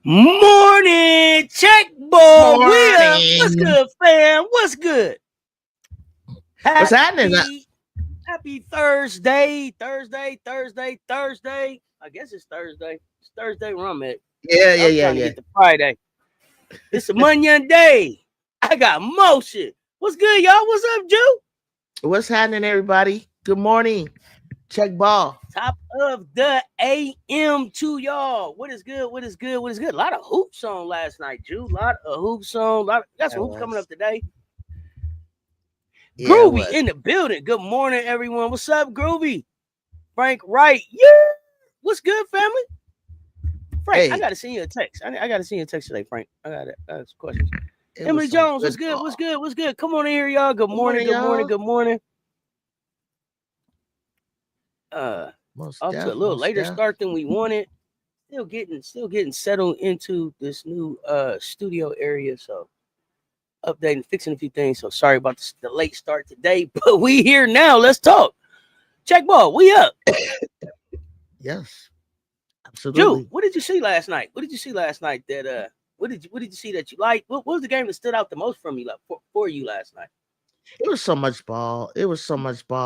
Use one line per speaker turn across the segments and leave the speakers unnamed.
Morning, check ball. What's good, fam? What's good?
What's happening?
Happy Thursday. I guess it's Thursday. It's Thursday where I'm at.
Yeah.
To get to Friday. It's a Monday day. I got motion. What's good, y'all? What's up, Jew?
What's happening, everybody? Good morning. Check ball.
Top of the AM to y'all. What is good? A lot of hoops on last night, Jew. Got some hoops coming up today. Yeah, Groovy in the building. Good morning, everyone. What's up, Groovy? Frank Wright. Yeah. What's good, family? Frank, I gotta send you a text. I gotta send you a text today, Frank. I got some questions. Emily Jones, what's good? What's good? Come on in here, y'all. Good morning. Off to a little later start than we wanted. Still getting settled into this new studio area. So updating, fixing a few things. So sorry about the late start today, but we here now. Let's talk. Check ball. We up.
Yes, absolutely.
Drew, what did you see last night? What did you see that what did you see that you liked? What was the game that stood out the most from you for you last night?
It was so much ball.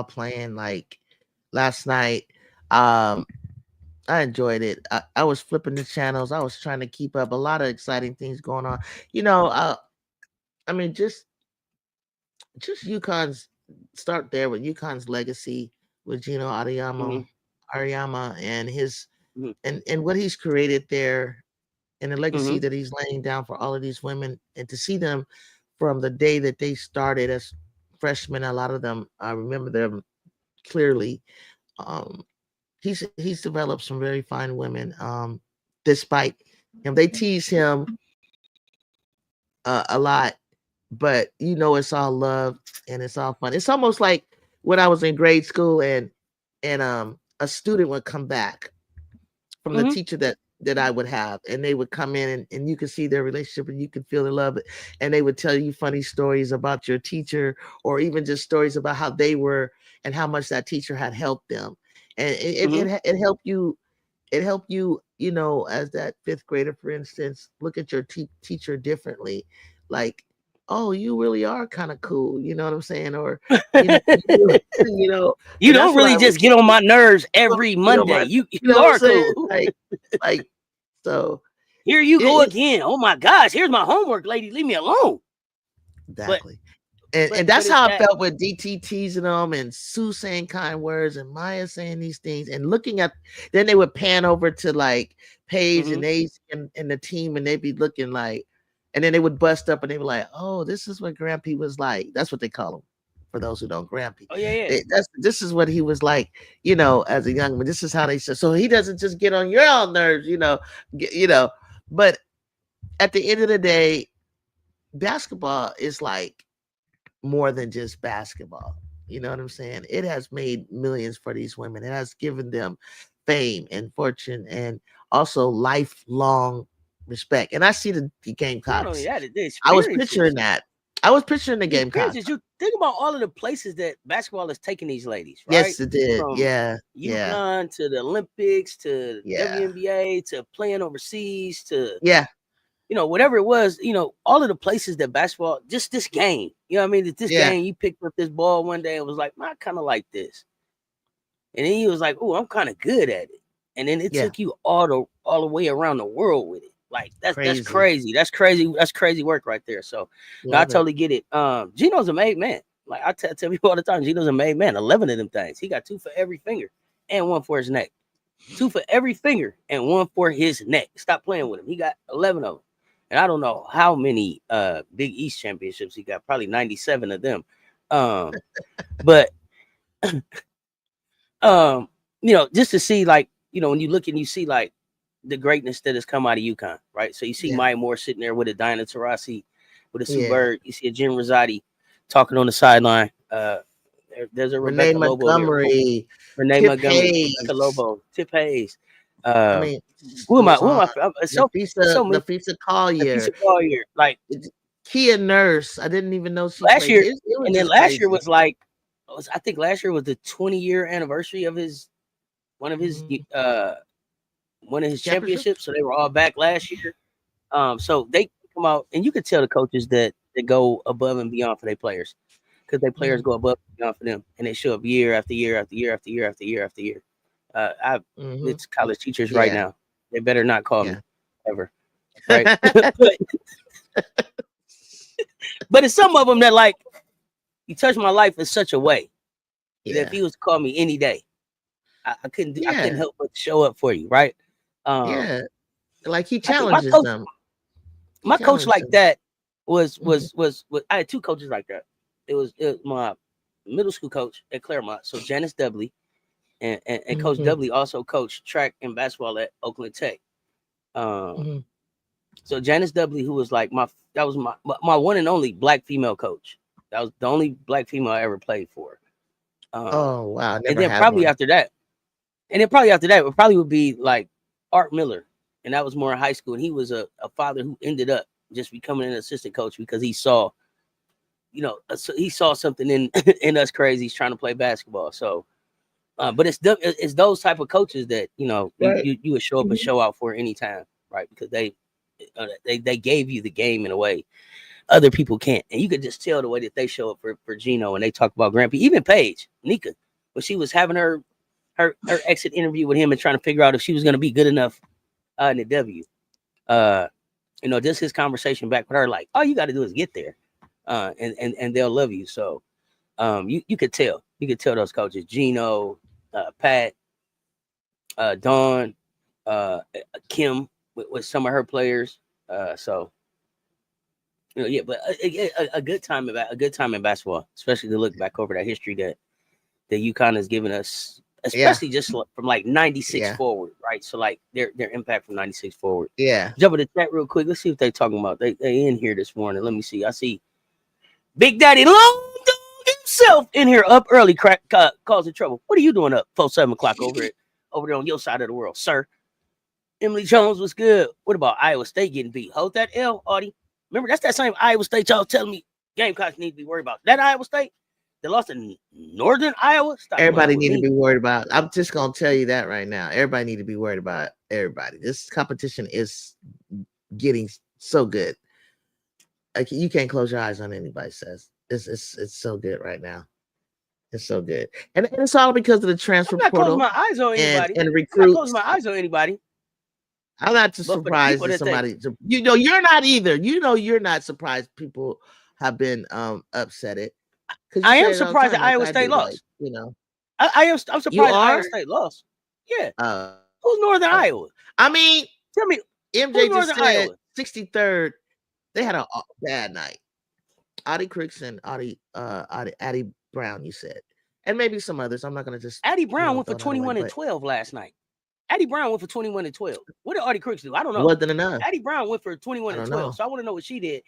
Playing like last night. I enjoyed it. I was flipping the channels. I was trying to keep up. A lot of exciting things going on. I mean, just Yukon's start there with Yukon's legacy with Gino Ariyama and his and what he's created there, and the legacy that he's laying down for all of these women, and to see them from the day that they started as freshmen. A lot of them, I remember them clearly. He's developed some very fine women. Despite him, they tease him a lot, but it's all love and it's all fun. It's almost like when I was in grade school and a student would come back from the teacher that I would have, and they would come in and you could see their relationship and you could feel the love, and they would tell you funny stories about your teacher, or even just stories about how they were and how much that teacher had helped them. And it helped you. It helped you, as that fifth grader, for instance, look at your teacher differently. Like, oh, you really are kind of cool. You know what I'm saying? Or,
you don't really just get on my nerves every Monday. You are cool.
Like, so.
Here you go again. Oh my gosh, here's my homework, lady. Leave me alone.
Exactly. And that's how I felt with DT teasing them and Sue saying kind words and Maya saying these things, and looking at, then they would pan over to like Paige and Ace and the team, and they'd be looking like, and then they would bust up and they were like, oh, this is what Grampy was like. That's what they call him, for those who don't Grampy.
Oh yeah.
This is what he was like, as a young man. This is how they said. So he doesn't just get on your own nerves, But at the end of the day, basketball is like more than just basketball. You know what I'm saying? It has made millions for these women. It has given them fame and fortune, and also lifelong respect. And I see the Gamecocks. I was picturing that. I was picturing the Gamecocks.
You think about all of the places that basketball has taken these ladies, right?
Yes, it did. From
Yukon to the Olympics to WNBA to playing overseas to whatever it was, all of the places that basketball, just this game, this game, you picked up this ball one day and was like, I kind of like this. And then he was like, oh, I'm kind of good at it. and then it took you all the way around the world with it. Like that's crazy. That's crazy work right there. So no, I totally get it. Gino's a made man. Like I tell people all the time, Gino's a made man. 11 of them things. He got 2 for every finger and 1 for his neck. 2 for every finger and 1 for his neck. Stop playing with him. He got 11 of them. And I don't know how many Big East championships he got. Probably 97 of them. But just to see, like, when you look and you see like the greatness that has come out of Yukon, right? So you see Maya Moore sitting there with a Diana Taurasi, with a Sue Bird. You see a Jim Rosati talking on the sideline. There's a Rebecca
Montgomery,
Renee Montgomery, Rebecca Lobo, Tip Hayes. Who am I?
Nafisa Collier.
Like
Kia Nurse. I didn't even know she
last
played.
year. And then last year was like, I think last year was the 20-year anniversary of one of his championships. So they were all back last year. So they come out, and you could tell the coaches that they go above and beyond for their players, because their players go above and beyond for them, and they show up year after year after year after year after year after year. It's college teachers right now. They better not call me ever, right? But it's some of them that, like, you touch my life in such a way that if he was to call me any day, I couldn't help but show up for you, right?
Like he challenges them.
My coach like that was I had 2 coaches like that. It was my middle school coach at Claremont, so Janice Dudley, and Coach Dudley also coached track and basketball at Oakland Tech. So Janice Dudley, who was like my one and only black female coach. That was the only black female I ever played for.
Oh wow!
And then probably after that, it probably would be like Art Miller, and that was more in high school. And he was a father who ended up just becoming an assistant coach because he saw, he saw something in us crazies trying to play basketball. So, but it's those type of coaches that you would show up and show out for anytime, right? Because they gave you the game in a way other people can't, and you could just tell the way that they show up for Gino, and they talk about Grandpa, even Paige, Nika, when she was having her exit interview with him and trying to figure out if she was going to be good enough in the W. Just his conversation back with her, like, all you got to do is get there, and they'll love you. So, you could tell those coaches, Gino, Pat, Dawn, Kim with some of her players. But a good time in basketball, especially to look back over that history that Yukon has given us, especially just from like 96 forward, right? So like their impact from 96 forward. Jump in the chat real quick. Let's see what they're talking about. They in here this morning. Let me see. I see Big Daddy Long Dog himself in here up early, causing trouble. What are you doing up 7 o'clock over there on your side of the world, sir? Emily Jones was good. What about Iowa State getting beat? Hold that L, Audie. Remember, that's that same Iowa State y'all telling me Gamecocks need to be worried about. That Iowa State that lost in Northern Iowa.
Everybody need to be worried about. I'm just gonna tell you that right now. Everybody need to be worried about everybody. This competition is getting so good. Like, you can't close your eyes on anybody. Says it's so good right now. It's so good, and it's all because of the transfer portal.
I'm not closing my eyes on anybody.
And recruits.
I'm not closing my eyes on anybody.
I'm not surprised that somebody, you're not either. You're not surprised people have been upset it.
I am surprised that Iowa State lost. I'm surprised Iowa State lost. Yeah. Who's Northern Iowa?
I mean,
tell me,
MJ just said Iowa? 63rd. They had a bad night. Audie Cricks and Addie Brown, you said, and maybe some others. I'm not gonna just.
Addie Brown went for 21 and 12 last night. Addie Brown went for 21 and 12. What did Audie Crooks do? I don't know.
Wasn't enough.
Addie Brown went for 21 and 12. So I want to know what she did.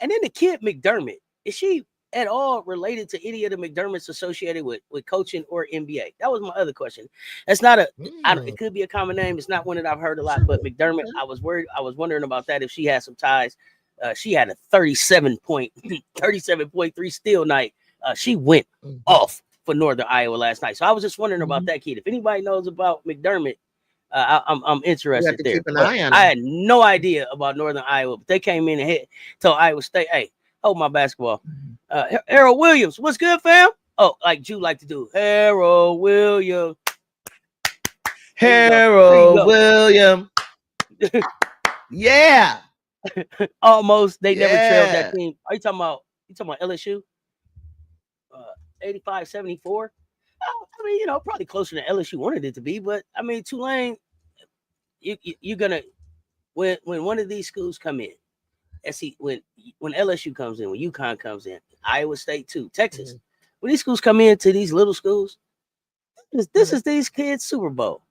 And then the kid McDermott, is she at all related to any of the McDermotts associated with coaching or NBA? That was my other question. That's not it could be a common name. It's not one that I've heard a lot, but McDermott, I was wondering about that, if she had some ties. She had a 37.3 steal night. She went off for Northern Iowa last night. So I was just wondering about that kid. If anybody knows about McDermott, I'm interested there. I had no idea about Northern Iowa, but they came in and told Iowa State, "Hey, hold my basketball." Harold Williams, what's good, fam? Oh, like Jew like to do. Harold Williams.
Harold Williams. Yeah.
Almost. They never trailed that team. Are you talking about LSU? 85-74. I mean, probably closer than LSU wanted it to be, but I mean, Tulane, you're gonna when one of these schools come in, when LSU comes in, when Yukon comes in, Iowa State too, Texas, when these schools come into these little schools, this is these kids' Super Bowl.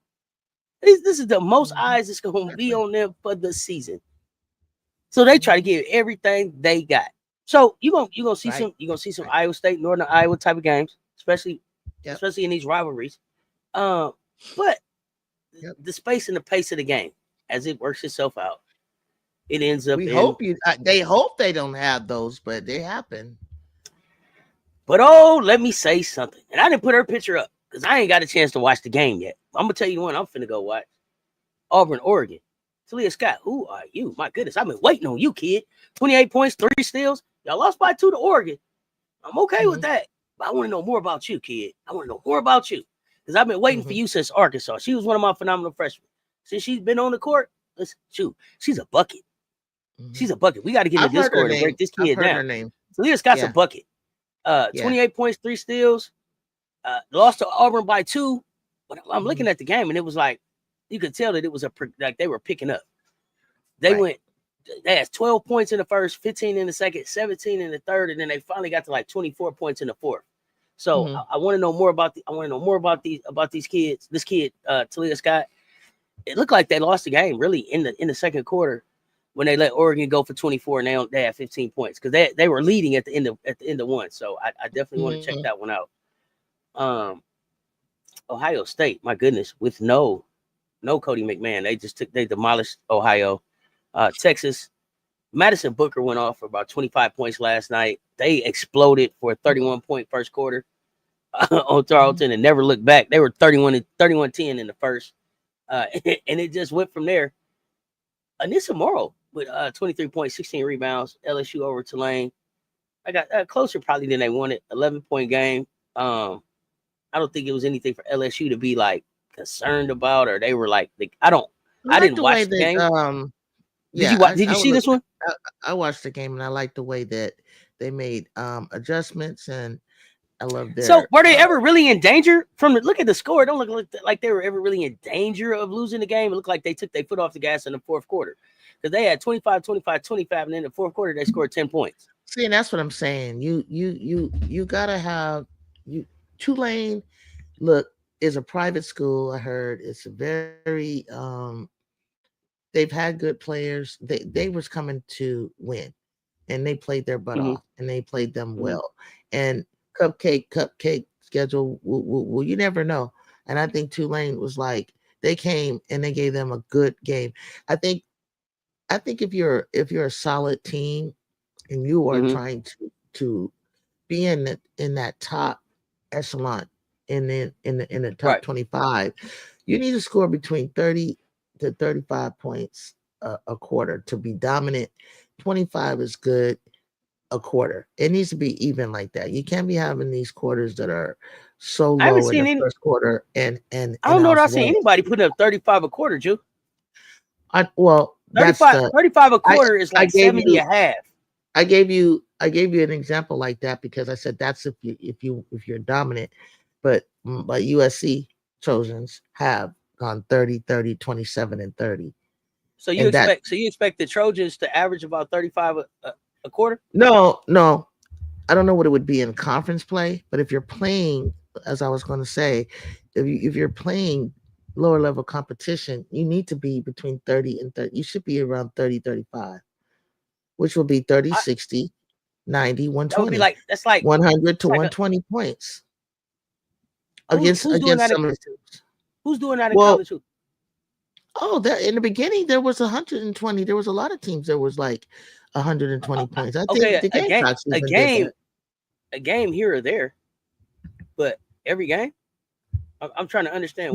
This is the most eyes that's going to be on them for the season. So they try to give everything they got. So you're gonna see some Iowa State, Northern Iowa type of games, especially in these rivalries. But the space and the pace of the game, as it works itself out, it ends up.
They hope they don't have those, but they happen.
But let me say something, and I didn't put her picture up because I ain't got a chance to watch the game yet. I'm gonna tell you one I'm finna go watch. Auburn, Oregon. Talia Scott, who are you? My goodness, I've been waiting on you, kid. 28 points, 3 steals. Y'all lost by 2 to Oregon. I'm okay with that. But I want to know more about you, kid. I want to know more about you. Because I've been waiting for you since Arkansas. She was one of my phenomenal freshmen. Since she's been on the court, listen, she's a bucket. She's a bucket. We got to get in the Discord and break this kid down. Talia Scott's a bucket. 28 points, 3 steals. Lost to Auburn by 2. But I'm looking at the game, and it was like, you could tell that it was like they were picking up. They had 12 points in the first, 15 in the second, 17 in the third, and then they finally got to like 24 points in the fourth. So I want to know more about these kids. This kid, Talia Scott. It looked like they lost the game really in the second quarter when they let Oregon go for 24 and they had 15 points because they were leading at the end of one. So I definitely want to check that one out. Ohio State, my goodness, with no Cody McMahon. They demolished Ohio. Texas, Madison Booker went off for about 25 points last night. They exploded for a 31-point first quarter on Tarleton and never looked back. They were 31-10 in the first. And it just went from there. Anissa Morrow with 23 points, 16 rebounds, LSU over Tulane. I got closer probably than they wanted. 11-point game. I don't think it was anything for LSU to be like concerned about, or they were like, I didn't watch the game. Did you see this one?
I watched the game and I liked the way that they made adjustments, and I love their.
So were they ever really in danger? Look at the score, it don't look like they were ever really in danger of losing the game. It looked like they took their foot off the gas in the fourth quarter because they had 25, 25, 25, and in the fourth quarter they scored 10 points.
See, and that's what I'm saying. You gotta have Tulane. Look, is a private school. I heard it's a very they've had good players. They was coming to win, and they played their butt off, and they played them well. And cupcake schedule. Well, you never know. And I think Tulane was like, they came and they gave them a good game. I think if you're a solid team and you are trying to be in that top echelon in the top 25, you need to score between 30 to 35 points a quarter to be dominant. 25 is good. A quarter. It needs to be even like that. You can't be having these quarters that are so low in the first quarter. And I
don't know that I've seen anybody putting up 35 a quarter, Drew.
35
a quarter is like 70 a half.
I gave you an example like that because I said that's if you're dominant, but USC Trojans have gone 30, 27, and 30.
So you expect the Trojans to average about 35 a quarter?
No. I don't know what it would be in conference play, but if you're playing, as I was going to say, if you're playing lower level competition, you need to be between 30 and 30. You should be around 30, 35, which will be 30, 60, 90, 120. That would be
that's like
100 to 120 points against some of the teams.
Who's doing that in college hoops?
Oh, in the beginning there was 120. There was a lot of teams that was like 120 points. I think
a game here or there, but every game. I'm trying to understand.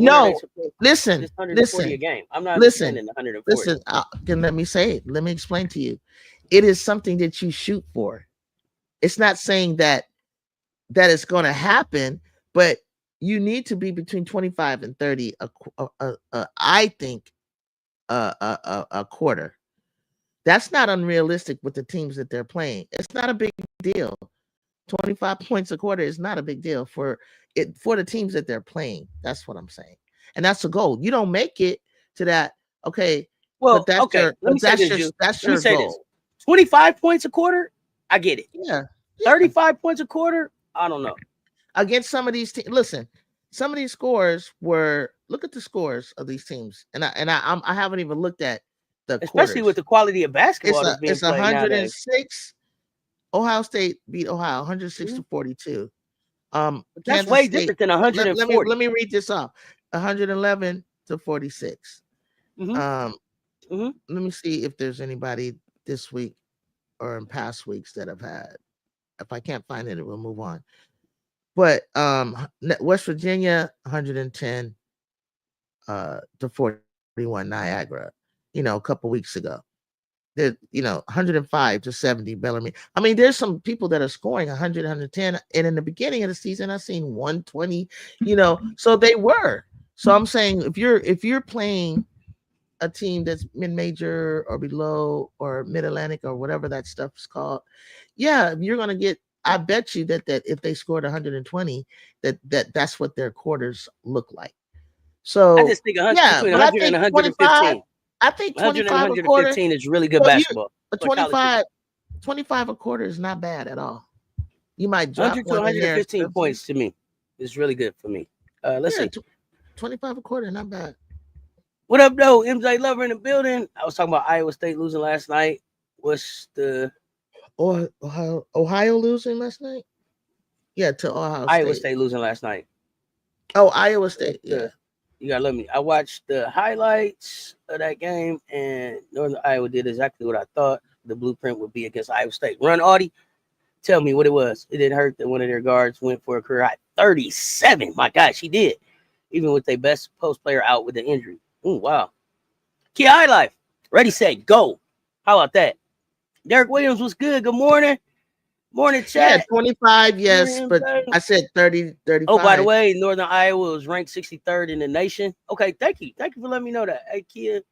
Listen.
A game. I'm not understanding the 140.
Listen. Then let me say it. Let me explain to you. It is something that you shoot for. It's not saying that it's going to happen, but you need to be between 25 and 30. I think a quarter. That's not unrealistic with the teams that they're playing. It's not a big deal. 25 points a quarter is not a big deal for the teams that they're playing. That's what I'm saying. And that's the goal. You don't make it to that, okay,
Well,
but that's
okay.
your
Let me say this, Ju.
that's
Let me
your
say this.
goal.
25 points a quarter, I get it.
Yeah.
35 points a quarter, I don't know.
Against some of these teams, listen, some of these scores were, look at the scores of these teams. And I haven't even looked at the
especially
quarters.
with the quality of basketball that's being played
106.
nowadays.
Ohio State beat Ohio 106 to 42.
That's
Kansas
way
State,
different than 140.
let me read this off. 111 to 46. Let me see if there's anybody this week or in past weeks that I've had. If I can't find it, we'll move on. But West Virginia 110 to 41 Niagara, a couple weeks ago. 105 to 70 Bellarmine. I mean, there's some people that are scoring 100, 110, and in the beginning of the season, I've seen 120. So they were. So I'm saying if you're playing a team that's mid-major or below or mid-Atlantic or whatever that stuff is called, yeah, you're gonna get. I bet you that if they scored 120, that's what their quarters look like. So
I just think between 100 and 115.
I think
100
25
and
a quarter
115 is really good basketball.
A 25 a quarter is not bad at all. You might drop
100 to 115 points to me is really good for me. Let's see.
25 a quarter, not bad.
What up, though? MJ Lover in the building. I was talking about Iowa State losing last night. What's the
Ohio losing last night? Yeah, to Ohio State.
Iowa State losing last night.
Oh, Iowa State. Yeah.
You gotta let me. I watched the highlights of that game, and Northern Iowa did exactly what I thought the blueprint would be against Iowa State. Run, Audie. Tell me what it was. It didn't hurt that one of their guards went for a career high 37. My gosh, he did. Even with their best post player out with the injury. Oh, wow. Key High Life. Ready, set, go. How about that? Derek Williams was good. Good morning. Morning, chat.
Yeah, 25, yes, but I said 30, 35.
Oh, by the way, Northern Iowa was ranked 63rd in the nation. Okay, thank you. Thank you for letting me know that. Hey, kid.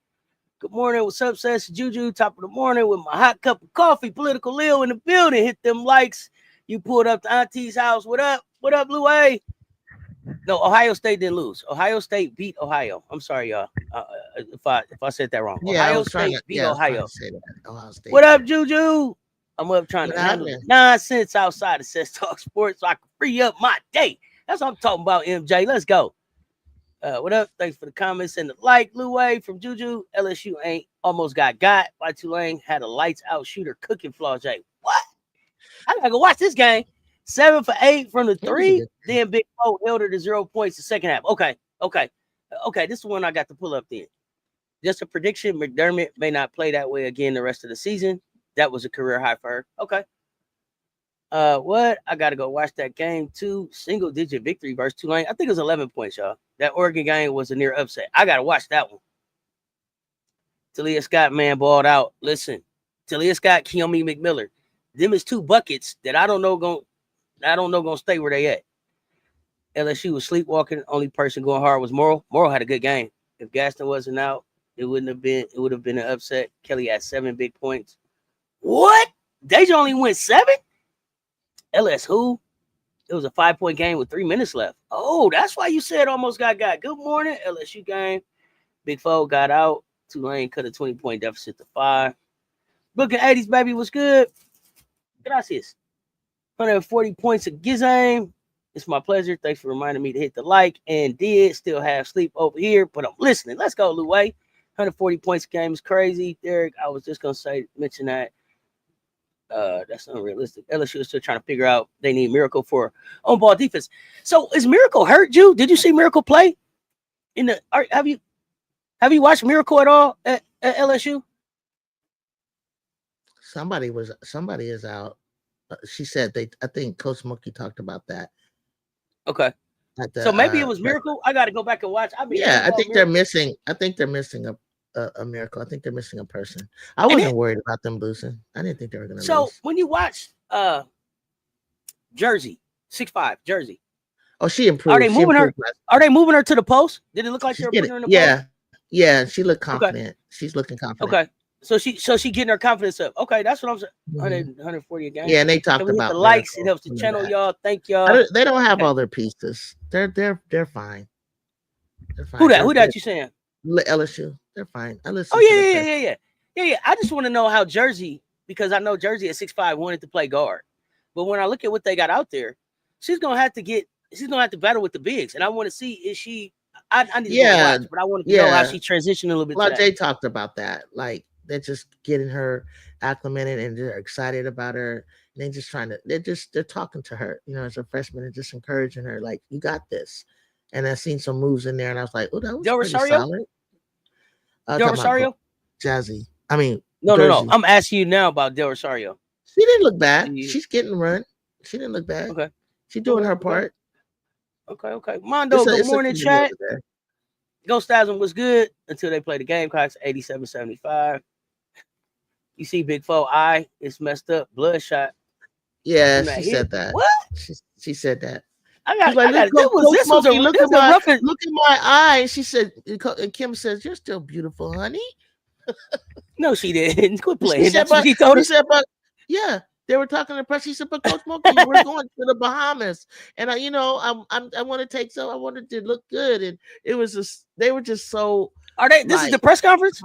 Good morning. What's up, Cess? Juju, top of the morning with my hot cup of coffee. Political Lil in the building. Hit them likes. You pulled up to Auntie's house. What up? What up, Lou A? No, Ohio State didn't lose. Ohio State beat Ohio. I'm sorry, y'all. If I said that wrong.
Yeah,
Ohio State beat Ohio.
Ohio State.
What up, Juju? I'm up trying to handle nonsense outside of Cess Talk Sports so I can free up my day. That's what I'm talking about, MJ. Let's go. What up? Thanks for the comments and the like. Lou A from Juju. LSU ain't almost got by Tulane. Had a lights out shooter cooking Flau'jae. What? I gotta go watch this game. 7 for 8 from the 3. Then Big O held her to 0 points the second half. Okay. This is the one I got to pull up then. Just a prediction. McDermott may not play that way again the rest of the season. That was a career high for her. Okay. What? I got to go watch that game too. Single digit victory versus Tulane. I think it was 11 points, y'all. That Oregon game was a near upset. I got to watch that one. Talia Scott, man, balled out. Listen, Talia Scott, Keomi McMiller. Them is 2 buckets that I don't know gonna stay where they at. LSU was sleepwalking. Only person going hard was Morrow. Morrow had a good game. If Gaston wasn't out, it would have been an upset. Kelly had 7 big points. What? Deja only went 7? LS who? It was a 5-point game with 3 minutes left. Oh, that's why you said almost got. Good morning, LSU game. Big Foe got out. Tulane cut a 20-point deficit to 5. Booking 80s, baby, was good. Gracias. 140 points of Gizame. It's my pleasure. Thanks for reminding me to hit the like and did still have sleep over here, but I'm listening. Let's go, Lou A. 140 points a game is crazy. Derek, I was just going to mention that. That's unrealistic. LSU is still trying to figure out they need Miracle for on-ball defense. So is Miracle hurt, Ju? Did you see Miracle play? Have you watched Miracle at all at LSU?
Somebody is out. She said I think Coach Mookie talked about that.
Okay. So maybe it was Miracle. I got to go back and watch.
I think they're missing. I think they're missing a Miracle. I think they're missing a person. I wasn't worried about them losing. I didn't think they were going to lose.
So when you watch Jersey, 6'5", Jersey,
Oh, she improved.
Are they moving her? Are they moving her to the post? Did it look like they're putting her in the post?
Yeah. She looked confident. Okay. She's looking confident.
Okay. So she getting her confidence up. Okay, that's what I'm saying. 140 a game.
Yeah, and they talked about
the likes. It helps the channel, y'all. Thank y'all.
They don't have all their pieces. They're fine. They're fine.
Who that you saying?
LSU. They're fine.
Oh yeah. I just want to know how Jersey, because I know Jersey at 6'5" wanted to play guard, but when I look at what they got out there, she's gonna have to battle with the bigs, and I want to see is she. I need to go watch, but I want to know how she transitioned a little bit.
Well, Jay talked about that. Like they're just getting her acclimated and they're excited about her. And they're talking to her, as a freshman and just encouraging her, like, you got this. And I seen some moves in there, and I was like, oh, that was
Del
pretty
Rosario?
solid.
Del Rosario?
Jazzy. I mean,
no. I'm asking you now about Del Rosario.
She didn't look bad. She's getting run. She didn't look bad.
Okay.
She's doing her part.
Okay. Mondo, good morning, chat. Ghost Asm was good until they play the Gamecocks 87-75. You see Big Foe eye, it's messed up, bloodshot.
Yeah, she said that.
What?
She said that.
Look at
my eye. She said, and Kim says, you're still beautiful, honey.
No, she didn't. Quit playing.
She said, but yeah. They were talking to the press. She said, but Coach Smokey, we're going to the Bahamas. And I want to take some, I wanted to look good. And it was just, they were just so.
Are they, this is the press conference?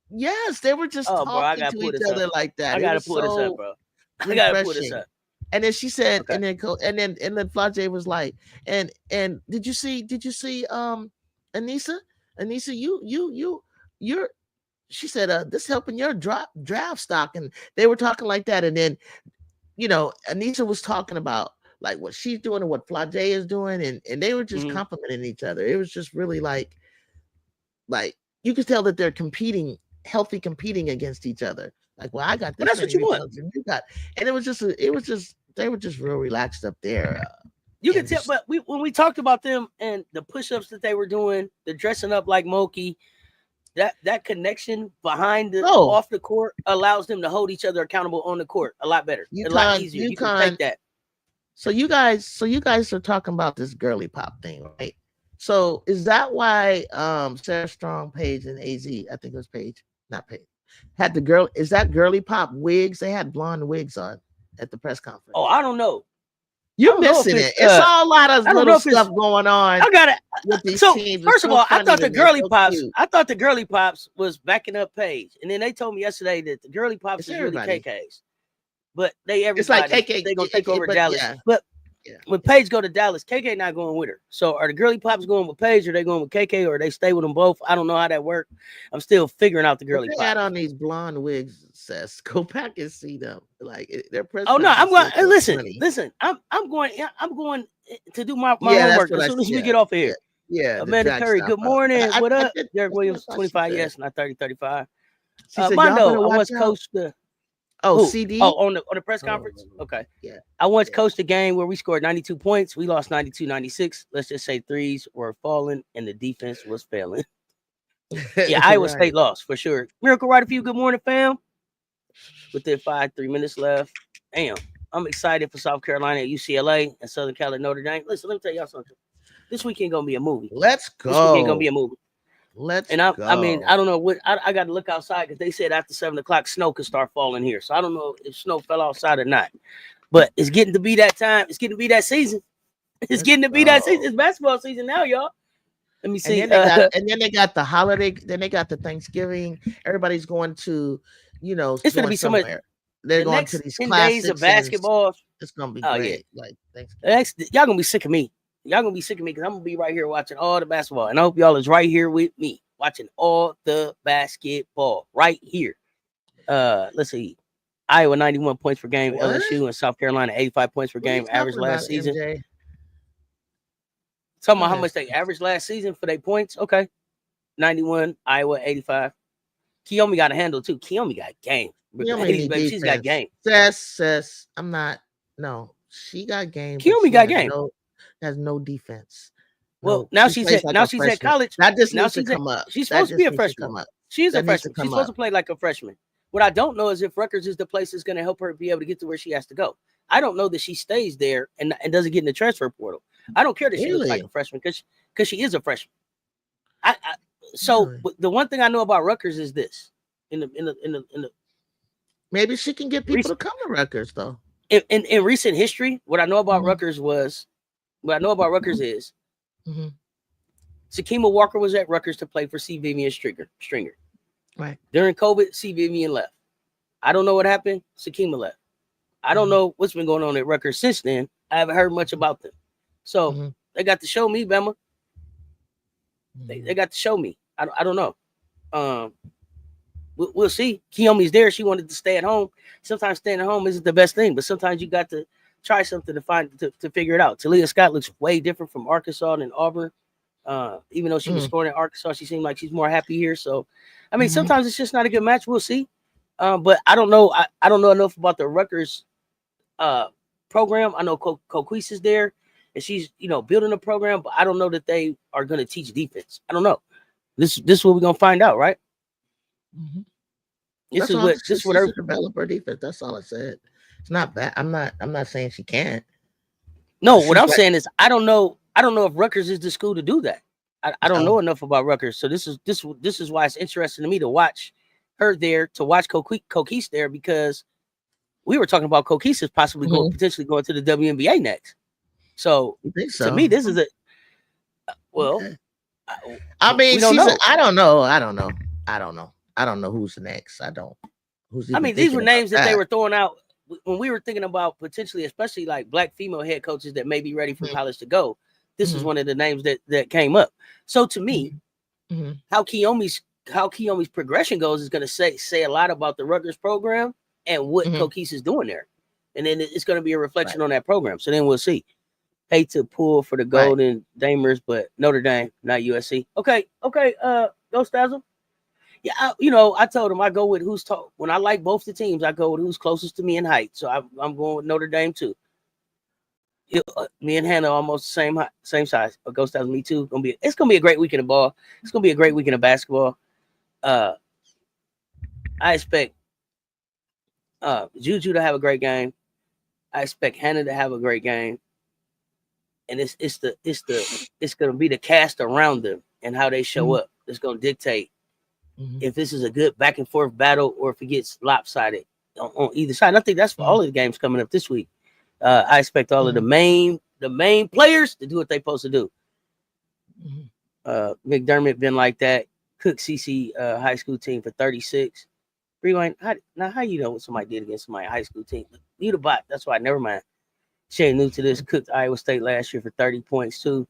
Yes, they were just talking to each other like that.
I got to pull this up, bro. I got to pull this up.
And then she said, and then Flajay was like, and did you see Anissa? Anissa, you're, she said, this helping your draft stock. And they were talking like that. And then, Anissa was talking about like what she's doing and what Flajay is doing. And they were just complimenting each other. It was just really like you could tell that they're healthy competing against each other. Like, well, I got this.
That's what you want.
You got, and it was just they were just real relaxed up there.
You can tell, but when we talked about them and the push-ups that they were doing, the dressing up like Moki, that connection behind the off the court allows them to hold each other accountable on the court a lot better, a lot easier. You can take that.
So you guys are talking about this girly pop thing, right? So is that why Sarah Strong, Paige, and AZ, I think it was Paige, not Paige, had the girl? Is that girly pop wigs? They had blonde wigs on at the press conference.
Oh, I don't know.
You're missing it. It's all a lot of little stuff going on.
I got it. So first of all, I thought the girly pops. I thought the girly pops was backing up Paige, and then they told me yesterday that the girly pops is really KKs. But it's like KK. They gonna take over Dallas. Yeah. But when Paige go to Dallas, KK not going with her. So are the girly pops going with Paige, or are they going with KK, or they stay with them both? I don't know how that works. I'm still figuring out the girly pops.
They had on these blonde wigs. Cess, go back and see them. Like they're.
Oh no, I'm going. Listen. I'm going to do my homework as soon as we get off of here.
Yeah.
Amanda Curry. Good morning. What up? Derek Williams, 25. Yes, not 30-35. Mondo, I once coached the.
Oh, CD?
Oh, on the press conference? Okay.
Yeah.
I once coached a game where we scored 92 points. We lost 92-96. Let's just say threes were falling and the defense was failing. Yeah, Iowa State lost for sure. Miracle Rider for you. Good morning, fam. With the 3 minutes left. Damn. I'm excited for South Carolina at UCLA and Southern Cal at Notre Dame. Listen, let me tell y'all something. This weekend gonna be a movie.
Let's go.
This weekend gonna be a movie.
Go.
I mean, I don't know what I got to look outside because they said after 7 o'clock snow could start falling here. So I don't know if snow fell outside or not. But it's getting to be that time. It's getting to be that season. It's getting to be that season. It's basketball season now, y'all. Let me see.
And then they got the holiday. Then they got the Thanksgiving. Everybody's going to,
it's going to be somewhere.
They're going to these
10 days of basketball.
It's going to be great.
Yeah. Like Thanksgiving. Y'all going to be sick of me. Y'all gonna be sick of me because I'm gonna be right here watching all the basketball, and I hope y'all is right here with me watching all the basketball right here. Let's see, Iowa 91 points per game, LSU and South Carolina 85 points per game average last season. MJ? Talking about how much they averaged last season for their points. Okay, 91, Iowa 85. Kiyomi got a handle too. Kiyomi got game. She's got game.
Cess, I'm not. No, she got game.
Kiyomi got game.
Has no defense.
Well, now she's at college.
That just needs to come up.
She's supposed to be a freshman. She's a freshman. She's supposed to play like a freshman. What I don't know is if Rutgers is the place that's going to help her be able to get to where she has to go. I don't know that she stays there and doesn't get in the transfer portal. I don't care that she looks like
Really?
a freshman because she is a freshman. So
Really?
the one thing I know about Rutgers is this: in the
Maybe she can get people to
recent,
come to Rutgers though.
in recent history, what I know about
Mhm.
Rutgers is
Mhm.
Sakima Walker was at Rutgers to play for C. Vivian Stringer.
Right.
During COVID, C. Vivian left. I don't know what happened. Sakima left. I don't
Mhm.
know what's been going on at Rutgers since then. I haven't heard much about them. So
Mhm.
they got to show me, Bama. They
Mhm.
got to show me. I don't know. We'll see. Kiyomi's there. She wanted to stay at home. Sometimes staying at home isn't the best thing, but sometimes you got to try something to figure it out. Talia Scott looks way different from Arkansas than Auburn. Even though she was scoring at Arkansas, she seemed like she's more happy here. So, I mean, sometimes it's just not a good match. We'll see. But I don't know. I don't know enough about the Rutgers program. I know Coquise is there, and she's building a program, but I don't know that they are going to teach defense. I don't know. This is what we're gonna find out, right?
Mm-hmm.
This
That's
is
all.
what
She's a developer defense. That's all I said. It's not bad. I'm not saying she can't.
No, what
She's
I'm
like,
saying is I don't know if Rutgers is the school to do that. I don't know
oh,
enough about Rutgers, so this is why it's interesting to me to watch her there, to watch Coquise there, because we were talking about Coquise is possibly potentially going to the WNBA next. So
you think
to
so?
me, this is a well.
Okay. I mean,
we don't
she's.
know.
I don't know. I don't know. I don't know. I don't know who's next. I don't. Who's even
I mean, these
thinking
were
about
names that they were throwing out when we were thinking about potentially, especially like black female head coaches that may be ready from college to go. This is one of the names that came up. So to me, how Kiyomi's progression goes is going to say a lot about the Rutgers program and what Coquise is doing there, and then it's going to be a reflection on that program. So then we'll see. Hate to pull for the Golden Damers, but Notre Dame, not USC. Okay, go Stazzle. Yeah, I told him I go with who's tall. When I like both the teams, I go with who's closest to me in height. So I'm going with Notre Dame too. Me and Hannah almost the same size. But Ghost Stazzle, me too. It's gonna be a great weekend of ball. It's gonna be a great weekend of basketball. I expect Juju to have a great game. I expect Hannah to have a great game. And it's gonna be the cast around them and how they show up. It's gonna dictate if this is a good back and forth battle or if it gets lopsided on either side. And I think that's for all of the games coming up this week. I expect all of the main players to do what they're supposed to do. McDermott been like that. Cook CC high school team for 36. Rewind. How you know what somebody did against my high school team? You the bot. That's why. Never mind. She ain't new to this. Cooked Iowa State last year for 30 points too.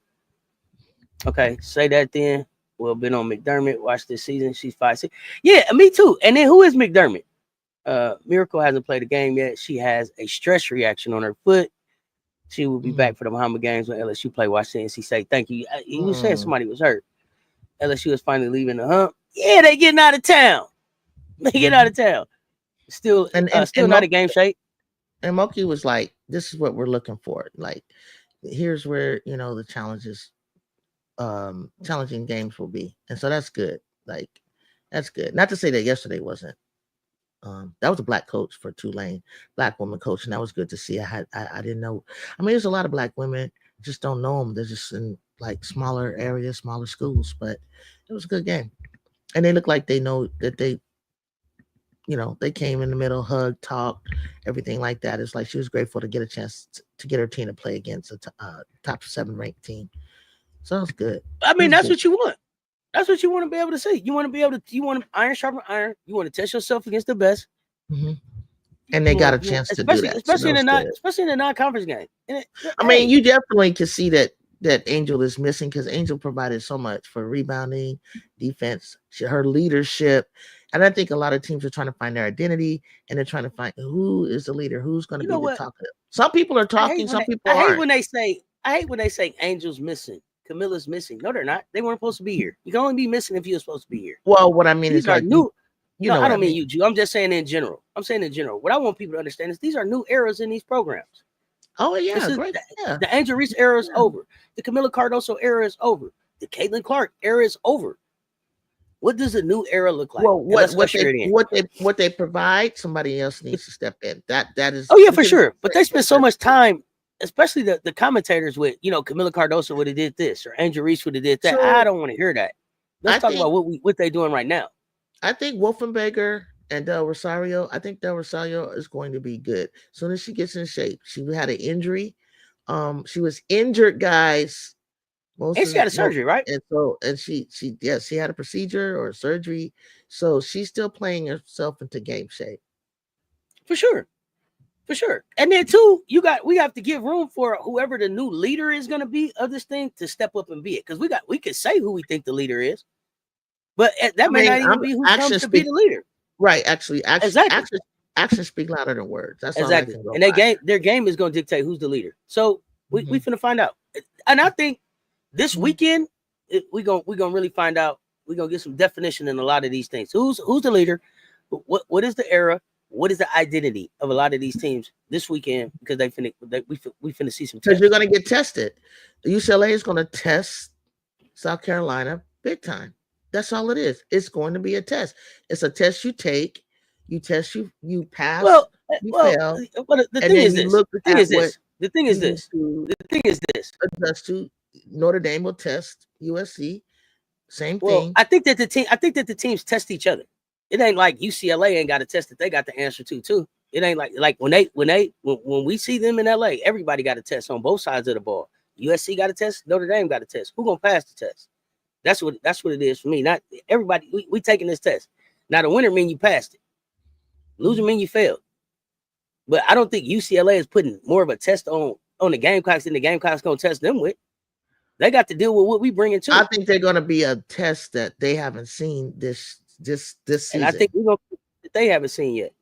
Okay, say that then. Well, been on McDermott. Watch this season. She's 5'6". Yeah, me too. And then who is McDermott? Miracle hasn't played a game yet. She has a stress reaction on her foot. She will be back for the Bahama games when LSU play Washington. She say thank you. He was saying somebody was hurt. LSU is finally leaving the hump. Yeah, they getting out of town. They get out of town. Still not a game shape.
And Moki was like, "This is what we're looking for. Like, here's where the challenging games will be." And so that's good. Like, that's good. Not to say that yesterday wasn't. That was a black coach for Tulane, black woman coach, and that was good to see. I didn't know. I mean, there's a lot of black women, just don't know them. They're just in like smaller areas, smaller schools, but it was a good game, and they look like they know that they came in the middle, hugged, talked, everything like that. It's like she was grateful to get a chance to get her team to play against a top 7 ranked team. So that's good.
I mean, that's what you want. That's what you want to be able to see. You want to be able to. You want to iron sharpen iron. You want to test yourself against the best.
And they got a chance to do that,
especially in the non-conference game.
I mean, you definitely can see that Angel is missing because Angel provided so much for rebounding, defense, her leadership. And I think a lot of teams are trying to find their identity and they're trying to find who is the leader, who's going to be the talkative. Some people are talking, some people aren't.
I hate when they say Angel's missing, Camilla's missing. No, they're not. They weren't supposed to be here. You can only be missing if you're supposed to be here.
Well, what I mean is like
new. No, I don't mean you, Jew. I'm just saying in general. What I want people to understand is these are new eras in these programs.
Oh, yeah,
great. The Angel Reese era is over. The Camila Cardoso era is over. The Caitlin Clark era is over. What does a new era look like?
Well, what they provide, somebody else needs to step in. That is.
Oh yeah, for sure. But they spend so much time. especially the commentators with, Camila Cardoso would have did this or Angel Reese would have did that.
So,
I don't want to hear that. Let's talk
think,
about what they doing right now.
I think Wolfenberger and Del Rosario. I think Del Rosario is going to be good as soon as she gets in shape. She had an injury. She was injured, guys.
And she had a surgery, right?
And she had a procedure or a surgery. So she's still playing herself into game shape.
For sure. And then too, we have to give room for whoever the new leader is going to be of this thing to step up and be it. Because we could say who we think the leader is, but that may not even be who comes to be the leader.
Right. Actually, actions speak louder than words. That's exactly.
And their game is going to dictate who's the leader. So we finna find out. And I think this weekend we gonna really find out. We're gonna get some definition in a lot of these things. Who's the leader? What is the era? What is the identity of a lot of these teams this weekend? Because we finna see some.
Because you're gonna get tested. UCLA is gonna test South Carolina big time. That's all it is. It's going to be a test. It's a test you take. You test, you pass, you fail.
But the thing is this. The thing is this.
Adjust to. Notre Dame will test USC. Same thing.
Well, I think that the teams test each other. It ain't like UCLA ain't got a test that they got the answer to too. It ain't like when we see them in LA, everybody got a test on both sides of the ball. USC got a test, Notre Dame got a test. Who gonna pass the test? That's what it is for me. Not everybody. We taking this test. Now the winner mean you passed it. Loser mean you failed. But I don't think UCLA is putting more of a test on the Gamecocks than the Gamecocks gonna test them with. They got to deal with what we bring into.
I think they're gonna be a test that they haven't seen this season.
And I think they haven't seen yet.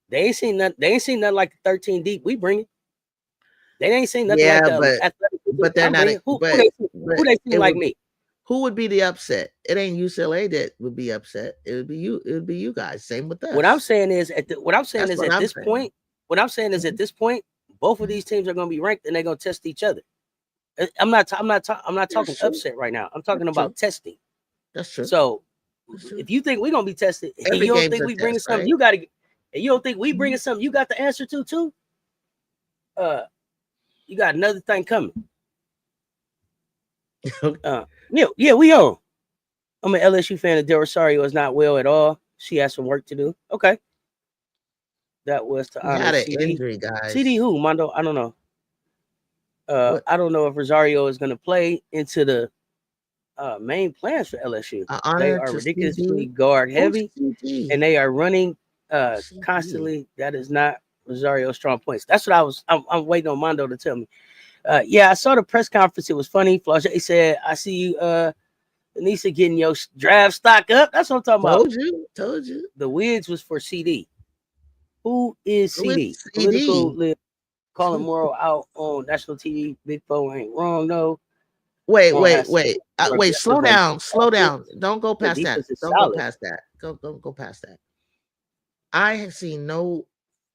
They ain't seen nothing. They ain't seen nothing like the 13 deep we bring it. They ain't seen nothing like that.
But they're not.
Who they seen like me?
Who would be the upset? It ain't UCLA that would be upset. It would be you. It would be you guys. Same with us.
What I'm saying is at this point, both of these teams are going to be ranked and they're going to test each other. I'm not talking upset right now. I'm talking about testing.
That's true.
So if you think we're going to be tested and you don't think we bringing something, you got to. And you don't think we bringing something you got the answer to too? You got another thing coming. Yeah, we are. I'm an LSU fan. Del Rosario is not well at all. She has some work to do. Okay. That was to honor CD.
Injury, guys.
CD who, Mondo? I don't know. I don't know if Rosario is going to play into the main plans for LSU. They are ridiculously guard heavy, and they are running constantly. That is not Rosario's strong points. That's what I'm waiting on Mondo to tell me. Yeah, I saw the press conference. It was funny. Flau'jae said, "I see you, Anissa, getting your draft stock up." That's what I'm talking about.
Told you.
The wigs was for CD. Who is CD?
CD?
Calling Morrow out on national TV. Big Foe ain't wrong though.
Wait. Slow down. Don't go past that. Go past that. Go past that. I have seen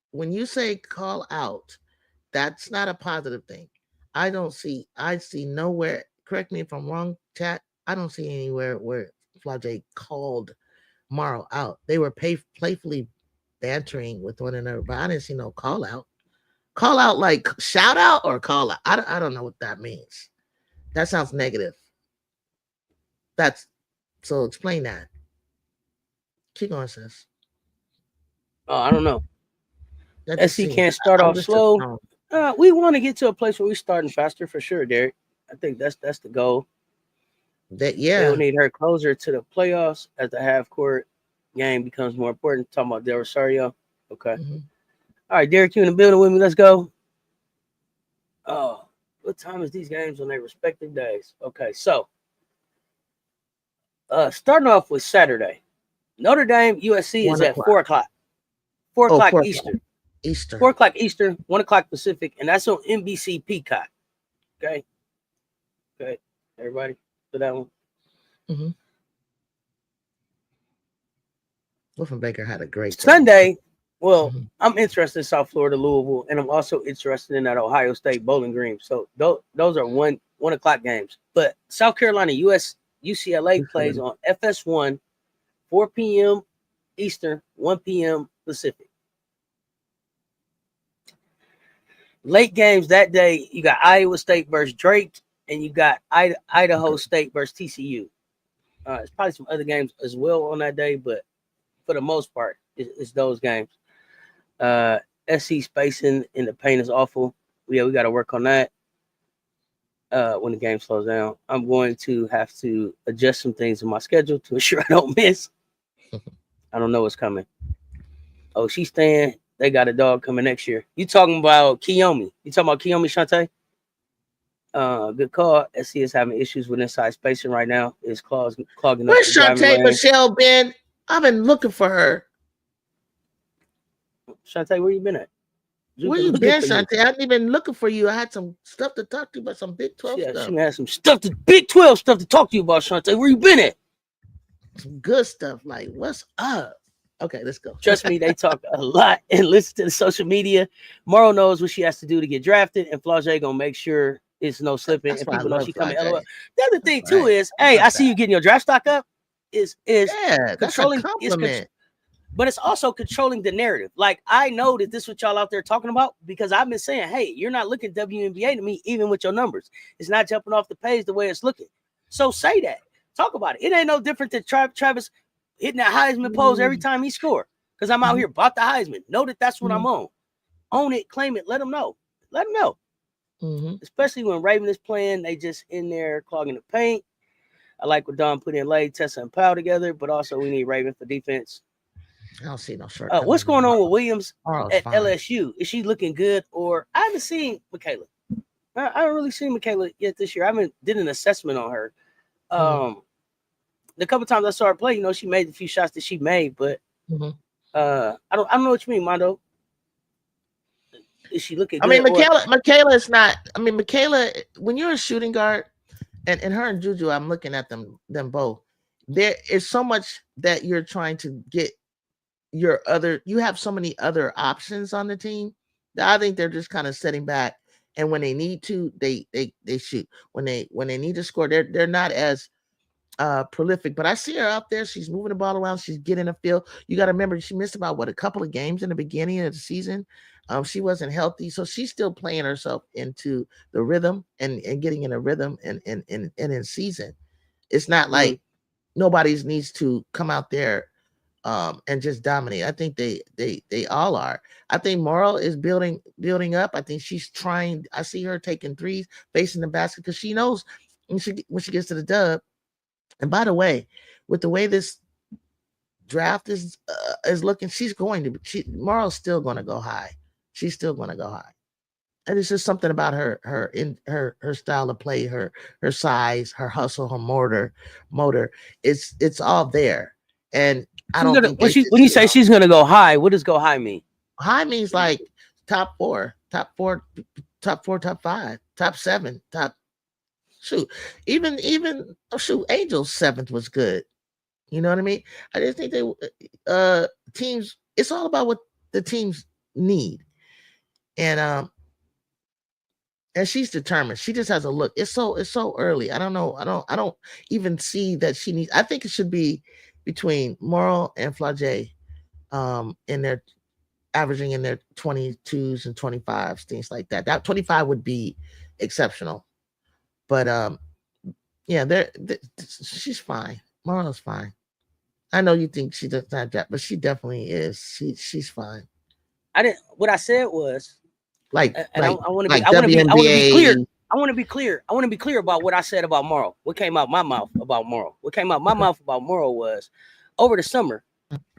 when you say call out, that's not a positive thing. I see nowhere, correct me if I'm wrong, chat. I don't see anywhere where Flau'jae called Morrow out. They were playfully bantering with one another, but I didn't see no call out. Call out like shout out or call out. I don't know what that means. That sounds negative. So explain that. Keep going, sis.
Oh, I don't know. SC can't start off slow. We want to get to a place where we're starting faster for sure, Derek. I think that's the goal. They'll need her closer to the playoffs as the half court game becomes more important. Talking about Del Rosario. Okay. Mm-hmm. All right, Derek, you in the building with me? Let's go. Oh, what time is these games on their respective days? Okay, so starting off with Saturday, Notre Dame USC is at 4 o'clock. 4 o'clock Eastern. 4 o'clock Eastern, 1 o'clock Pacific, and that's on NBC Peacock. Okay. Everybody for that one.
Mm-hmm. Wolfenbaker had a great
Sunday. Well, I'm interested in South Florida, Louisville, and I'm also interested in that Ohio State Bowling Green. So those are 1 o'clock games. But South Carolina UCLA plays on FS1, 4 p.m. Eastern, 1 p.m. Pacific. Late games that day, you got Iowa State versus Drake, and you got Idaho State versus TCU. There's probably some other games as well on that day, but for the most part, it's those games. SC spacing in the paint is awful. Yeah, we got to work on that. When the game slows down, I'm going to have to adjust some things in my schedule to ensure I don't miss. I don't know what's coming. Oh, she's staying. They got a dog coming next year. You talking about Kiyomi? You talking about Kiyomi Shantae? Good call. SC is having issues with inside spacing right now. It's clogging up.
Where's Shantae Michelle been? I've been looking for her.
Shantae, where you been at?
Where you been, Shantae? I haven't been looking for you. I had some stuff to talk to you about, some Big 12 stuff.
She had some Big 12 stuff to talk to you about, Shantae. Where you been at?
Some good stuff. Like, what's up? Okay, let's go.
Trust me, they talk a lot and listen to the social media. Morrow knows what she has to do to get drafted, and Flau'jae gonna make sure it's no slipping. And people know she coming. The other thing too is, hey, I see you getting your draft stock up. Is controlling, but it's also controlling the narrative. Like, I know that this is what y'all out there talking about because I've been saying, hey, you're not looking WNBA to me, even with your numbers. It's not jumping off the page the way it's looking. So say that. Talk about it. It ain't no different than Travis hitting that Heisman pose every time he score. Because I'm out here bought the Heisman. Know that that's what I'm on. Own it, claim it, let them know. Let them know. Especially when Raven is playing, they just in there clogging the paint. I like what Don put in late, Tessa and Powell together, but also we need Raven for defense.
I don't see no shirt.
What's going on with Williams at LSU? Is she looking good? Or I haven't seen Michaela. I haven't really seen Michaela yet this year. I haven't did an assessment on her. The couple times I saw her play, you know, she made a few shots that she made, but I don't know what you mean, Mondo. Is she looking good?
I mean, Michaela is not. I mean, Michaela, when you're a shooting guard, and her and Juju, I'm looking at them both. There is so much that you're trying to get you have so many other options on the team that I think they're just kind of sitting back, and when they need to, they shoot. When they need to score, they're not as prolific. But I see her out there. She's moving the ball around. She's getting a feel. You got to remember, she missed about a couple of games in the beginning of the season. She wasn't healthy, so she's still playing herself into the rhythm and getting in a rhythm and in season. It's not like nobody needs to come out there and just dominate. I think they all are. I think Morrow is building up. I think she's trying. I see her taking threes, facing the basket, because she knows when she gets to the dub. And by the way, with the way this draft is looking, Morrow's still going to go high. She's still going to go high. And it's just something about her style of play, her size, her hustle, her motor. It's all there. And I don't think
when you say she's going to go high, what does go high mean?
High means like top four, top five, top seven, even Angels 7th was good. You know what I mean? I just think teams, it's all about what the teams need. And she's determined. She just has a look. It's so early. I don't know. I don't even see that she needs. I think it should be between Morrow and Flau'jae, in their averaging in their 22s and 25s, things like that. That 25 would be exceptional. But yeah, she's fine. Morrow's fine. I know you think she does not that, but she definitely is. She's fine.
What I said was, I want to be clear about what I said about Morrow. What came out my mouth about Morrow? What came out my mouth about Morrow was over the summer,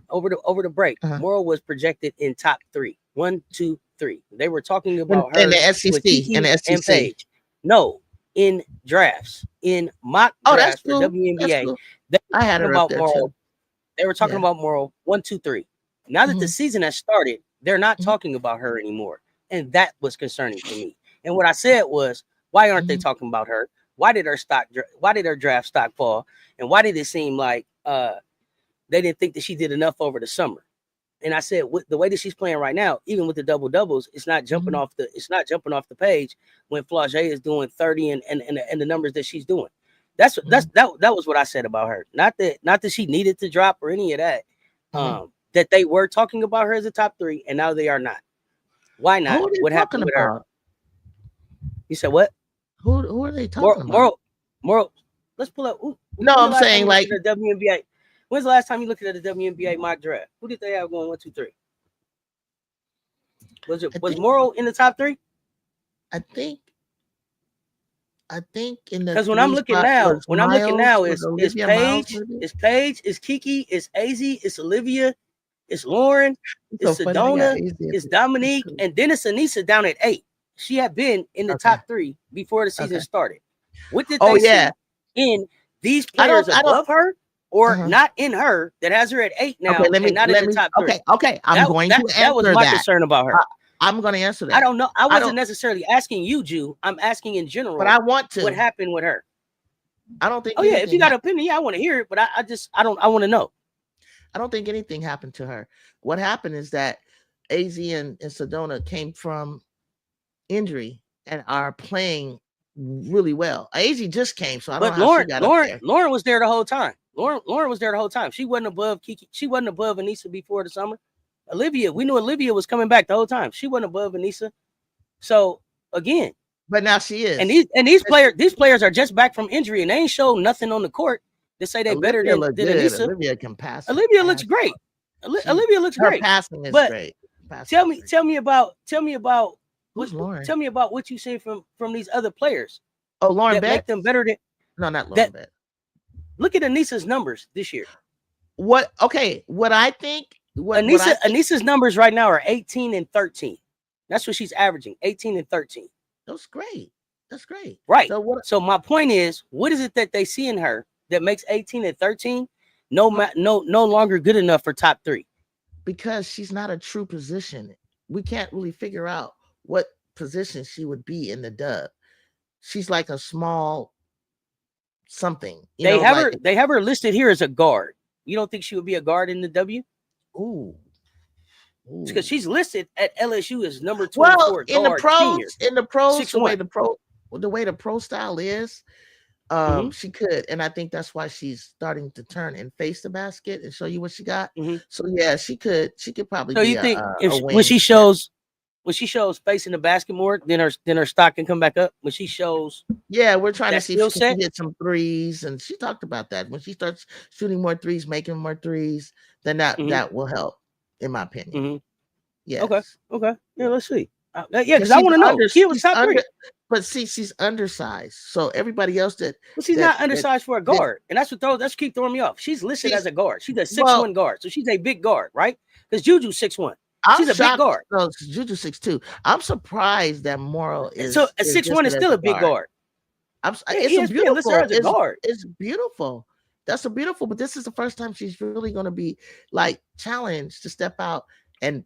over the break, Morrow was projected in top 3. 1, 2, 3. They were talking about her
in the SEC.
Page. No, in drafts, in mock drafts for WNBA.
Cool. I had her up there too.
They were talking about Morrow 1, 2, 3. Now that the season has started, they're not talking about her anymore. And that was concerning to me. And what I said was, why aren't they talking about her? Why did her draft stock fall? And why did it seem like they didn't think that she did enough over the summer? And I said, the way that she's playing right now, even with the double doubles, it's not jumping off the page when Flau'jae is doing 30 and the numbers that she's doing. That was what I said about her. Not that she needed to drop or any of that. That they were talking about her as a top 3, and now they are not. Why not? What happened with her? You said what?
Who are they talking about?
Moral. Let's pull up.
No, I'm saying like
the WNBA. When's the last time you looked at the WNBA mock draft? Who did they have going 1, 2, 3? Was Moral in the top 3?
I think in the
because when I'm looking now, it's Paige, it's Kiki, it's AZ, it's Olivia, it's Lauren, it's Sedona, it's Dominique, and then it's Anissa down at 8. She had been in the top 3 before the season started. What did they see in these players above her or not in her that has her at 8 now and not in the top 3?
Okay. I'm going to answer
that was my concern about her.
I'm going to answer that.
I don't know. I wasn't necessarily asking you, Jew. I'm asking in general.
But I want to.
What happened with her?
I don't think.
Oh yeah, if you got an opinion, I want to hear it. But I want to know.
I don't think anything happened to her. What happened is that AZ and Sedona came from injury and are playing really well. AZ just came, so I don't know how she got up there.
Lauren was there the whole time. Lauren was there the whole time. She wasn't above Kiki. She wasn't above Anissa before the summer. Olivia, we knew Olivia was coming back the whole time. She wasn't above Anissa. So again,
but now she is.
And these players are just back from injury and they ain't showed nothing on the court to say they're better than Anissa.
Olivia can pass.
Olivia looks great. Olivia looks great.
Her passing is great.
Tell me about what you see from these other players.
Oh, Lauren
that
Betts?
Make them better than
not Lauren Betts.
Look at Anissa's numbers this year.
What I think.
Anissa's numbers right now are 18 and 13. That's what she's averaging, 18 and 13.
That's great.
Right. So my point is, what is it that they see in her that makes 18 and 13 no longer good enough for top 3?
Because she's not a true position. We can't really figure out what position she would be in the dub. She's like a small something.
They have her listed here as a guard. You don't think she would be a guard in the W?
Ooh.
Because she's listed at LSU as number 24
in the pros,
6'1".
the way the pro style is, she could, and I think that's why she's starting to turn and face the basket and show you what she got. So yeah, she could probably. So
you think when she shows facing the basket more, then her stock can come back up when she shows.
Yeah, we're trying to see if she can hit some threes, and she talked about that. When she starts shooting more threes, making more threes, then that will help, in my opinion. Yeah.
Okay. Yeah, let's see. Because I want to know. She was top 3.
But see, she's undersized. So everybody else
she's not undersized for a guard, and that's keep throwing me off. She's listed as a guard. She's a 6'1" guard, so she's a big guard, right? Because Juju's 6'1". She's a big guard.
No, Juju 6'2". I'm surprised that Moral is
so a 6'1" is still a big guard.
It's beautiful. It's beautiful. That's beautiful. But this is the first time she's really going to be like challenged to step out and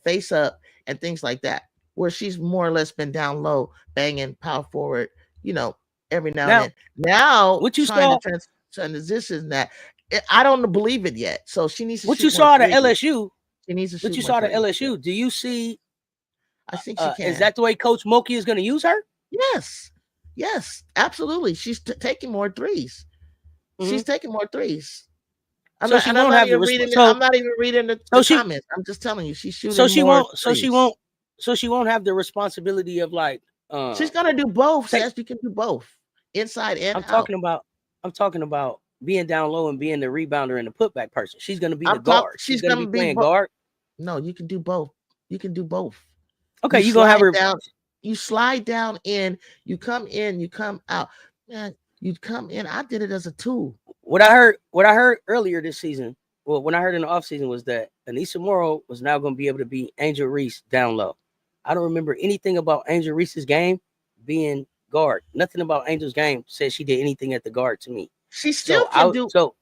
face up and things like that, where she's more or less been down low, banging power forward, every now and then. Now,
what you saw
transition that I don't believe it yet. So she needs to.
What you saw at LSU.
She needs to shoot.
What you saw at LSU. Do you see?
I think she can.
Is that the way Coach Mulkey is going to use her?
Yes, absolutely. She's taking more threes. She's taking more threes. I'm not even reading the comments. I'm just telling you, she's shooting.
So she won't have the responsibility of like.
She's gonna do both. Cess, you can do both, inside and out.
I'm talking about being down low and being the rebounder and the putback person. She's gonna be the guard. She's gonna be playing guard.
No, you can do both.
Okay, you're gonna have her
down. You slide down in. You come in. You come out. Man, you come in. I did it as a tool.
What I heard earlier this season, well, when I heard in the offseason was that Anissa Morrow was now going to be able to be Angel Reese down low. I don't remember anything about Angel Reese's game being guard. Nothing about Angel's game says she did anything at the guard to me.
She still can do. So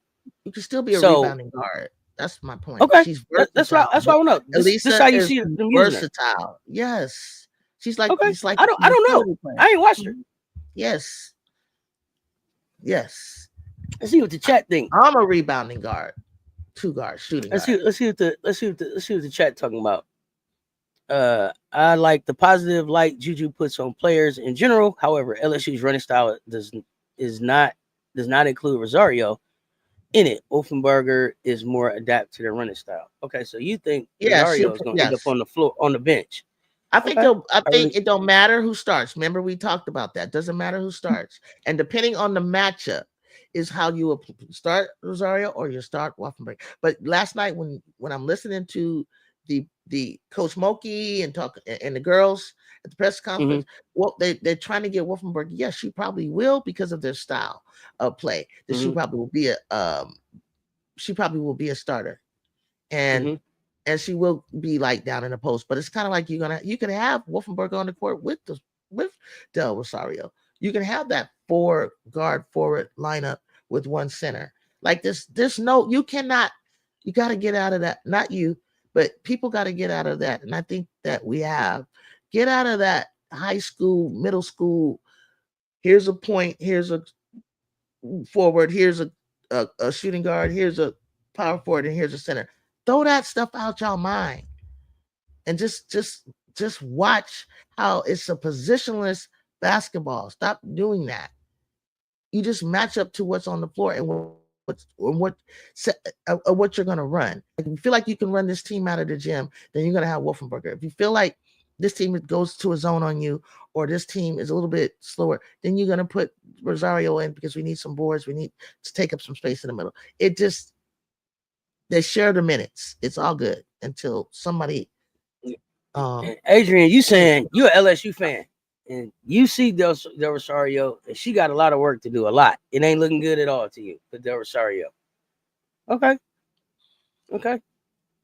you can still be a rebounding guard. That's my point.
Okay,
she's
that's why I want to know. This is how you see them
versatile. Yes, she's like.
Okay. I don't know. I ain't watched her.
Yes.
Let's see what the chat thinks.
I'm a rebounding guard, 2 guards, shooting.
Let's see what the chat talking about. I like the positive light Juju puts on players in general. However, LSU's running style does not include Rosario in it. Offenberger is more adapt to their running style. Okay, so you think Rosario is going to end up on the floor on the bench?
I think it don't matter who starts. Remember, we talked about that. Doesn't matter who starts, and depending on the matchup, is how you will start Rosario or you start Wolfenberg. But last night, when I'm listening to the Coach Moki and the girls at the press conference, well, they're trying to get Wolfenberg. Yes, she probably will because of their style of play. That she probably will be a starter, and she will be like down in the post. But it's kind of like you can have Wolfenberg on the court with Del Rosario. You can have that 4 guard forward lineup with 1 center. Like there's no, you cannot, you got to get out of that. Not you, but people got to get out of that. And I think that we get out of that high school, middle school. Here's a point. Here's a forward. Here's a shooting guard. Here's a power forward, and here's a center. Throw that stuff out y'all mind, and just watch how it's a positionless basketball. Stop doing that. You just match up to what's on the floor and what you're gonna run. If you feel like you can run this team out of the gym, then you're gonna have Wolfenberger. If you feel like this team goes to a zone on you, or this team is a little bit slower, then you're gonna put Rosario in because we need some boards. We need to take up some space in the middle. They share the minutes. It's all good until somebody.
Adrian, you saying you're an LSU fan and you see Del Rosario, and she got a lot of work to do. A lot. It ain't looking good at all to you for Del Rosario. Okay.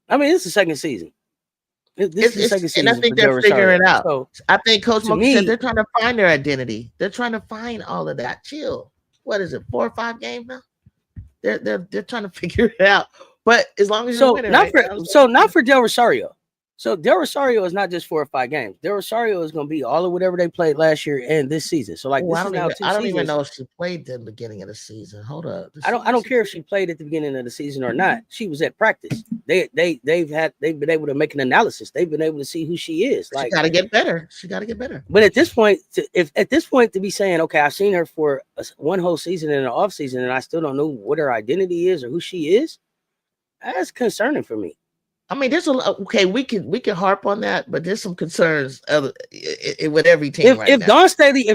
I mean, it's the second season. This is the second season,
and I think they're figuring it out. So, I think Coach Moki said they're trying to find their identity. They're trying to find all of that. Chill. What is it? 4 or 5 games now? They're trying to figure it out. But as long as you're winning,
not for Del Rosario. So Del Rosario is not just 4 or 5 games. Del Rosario is going to be all of whatever they played last year and this season. So like,
I don't even know if she played the beginning of the season. Hold up.
I don't care if she played at the beginning of the season or not. She was at practice. They've been able to make an analysis. They've been able to see who she is. Like,
she got to get better. But
at this point, to be saying, okay, I've seen her for 1 whole season and an off season, and I still don't know what her identity is or who she is, that's concerning for me.
I mean, we can harp on that, but there's some concerns with every team right now.
If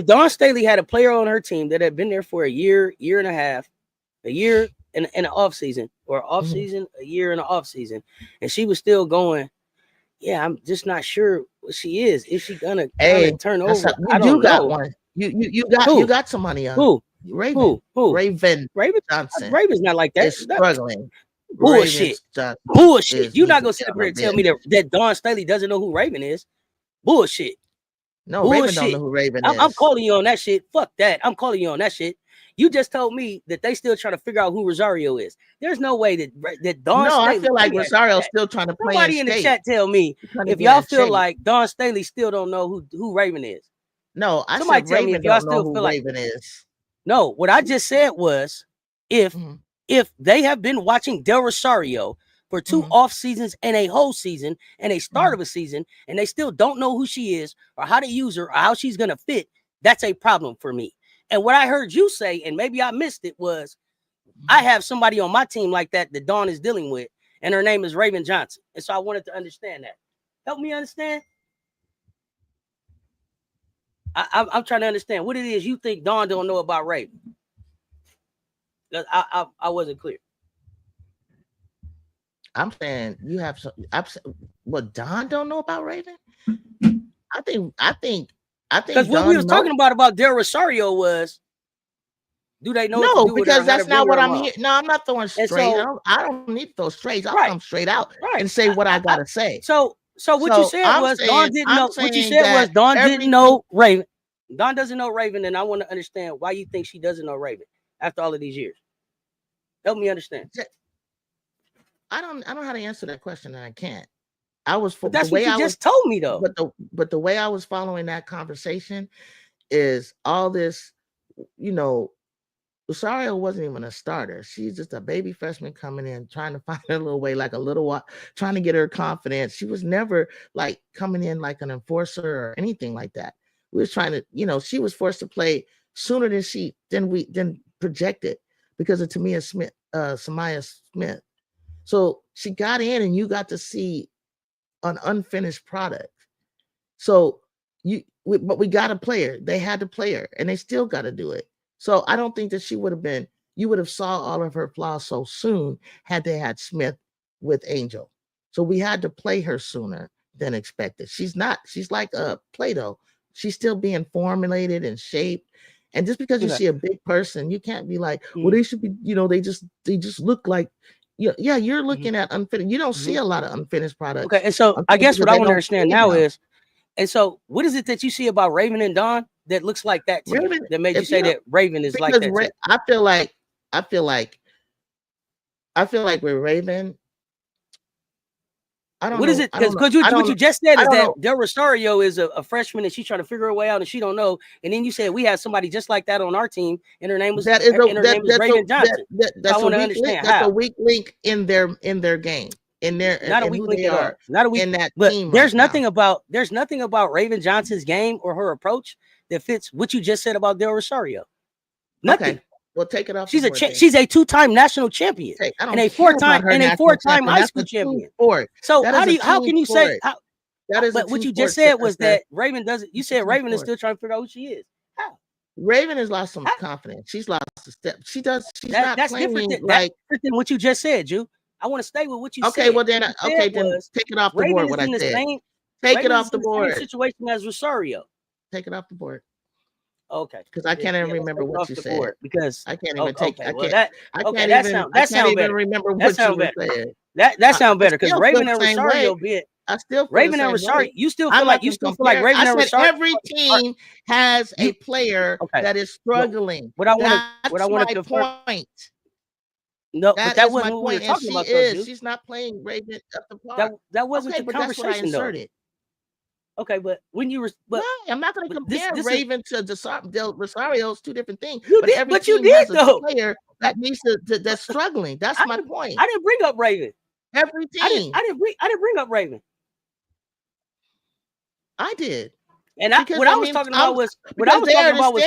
Dawn Staley had a player on her team that had been there for a year and a half, a year and an off season, or off season, a year and an off season, and she was still going, yeah, I'm just not sure what she is. Is she gonna turn over? I don't know.
One. You got some money on
who?
Raven.
Who?
Raven Johnson.
Raven's not like that.
Is struggling.
Bullshit. You're not gonna sit up here and tell me that Dawn Staley doesn't know who Raven is. Bullshit.
No, Raven don't know who Raven is.
I'm calling you on that shit. Fuck that. I'm calling you on that shit. You just told me that they still trying to figure out who Rosario is. There's no way that Dawn Staley.
I feel like Rosario's still trying to play.
Somebody in the chat tell me if y'all feel like Dawn Staley still don't know who Raven is.
No, somebody tell me if y'all still feel like Raven is.
No, what I just said was if they have been watching Del Rosario for 2 off seasons and a whole season and a start of a season, and they still don't know who she is or how to use her or how she's going to fit, that's a problem for me. And what I heard you say, and maybe I missed it, was I have somebody on my team like that Dawn is dealing with, and her name is Raven Johnson. And so I wanted to understand that. Help me understand. I'm trying to understand what it is you think Dawn don't know about Raven. I wasn't clear.
I'm saying you have some. What Dawn don't know about Raven? I think.
Because what we was talking about Del Rosario was, do they know?
No, because that's not what I'm here. No, I'm not throwing straight. So, I don't need to throw straight. I'll come straight out and say what I gotta say.
So what you said was Dawn didn't know. What you said was Dawn didn't know Raven. Dawn doesn't know Raven, and I want to understand why you think she doesn't know Raven after all of these years. Help me understand.
I don't know how to answer that question, and I can't. But
that's what you just told me, though.
But the way I was following that conversation is all this, Rosario wasn't even a starter. She's just a baby freshman coming in, trying to find her little way, like a little while, trying to get her confidence. She was never like coming in like an enforcer or anything like that. We was trying to, she was forced to play sooner than projected because of Samaya Smith. So she got in and you got to see an unfinished product. So but we got a player. They had to play her, and they still got to do it. So I don't think that she would have been. You would have saw all of her flaws so soon had they had Smith with Angel. So we had to play her sooner than expected. She's not. She's like Play-Doh. She's still being formulated and shaped. And just because you see a big person, you can't be like, well, they should be. They just look like. Yeah, you're looking at unfinished. You don't see a lot of unfinished products.
Okay, and so I guess what I want to understand now is, and so what is it that you see about Raven and Dawn that looks like that to you, that made you say that Raven is like that?
I feel like with Raven. I don't know.
What is it? Because what you just said is that Del Rosario is a freshman and she's trying to figure her way out and she don't know. And then you said we had somebody just like that on our team, and her name was Raven Johnson.
I want to understand that's a weak link in their game.
Not a weak link at all. Not a weak in that team. There's nothing about Raven Johnson's game or her approach that fits what you just said about Del Rosario. Nothing.
Okay. Well, take it off.
She's a two-time national champion and a four-time high school champion. So how can you say that is? But what you just said was that Raven doesn't. You said Raven is still trying to figure out who she is. How?
Raven has lost some confidence. She's lost a step. She's not
that's
playing
different
like
than what you just said, Ju. I want to stay with what you said.
Okay, well then, take it off the board. What I said. Take it off the board.
Situation as Rosario.
Take it off the board.
Okay,
because I can't even remember what you said.
Because
I can't even take. I
can't
even remember what you were saying.
That sounds better because Raven and Rosario Raven and Rosario. You still feel like Raven and Rosario.
Every team has a player that is struggling.
What I want to point. No, but that wasn't what we were talking about.
She's not playing Raven up the park.
That wasn't the conversation though. Okay, but when you were,
I'm not going to compare Raven to Del Rosario. It's two different things.
You did though.
Player that needs that's struggling. That's my point.
I didn't bring up Raven.
Every team.
I didn't bring up Raven.
I did.
And what I was talking about was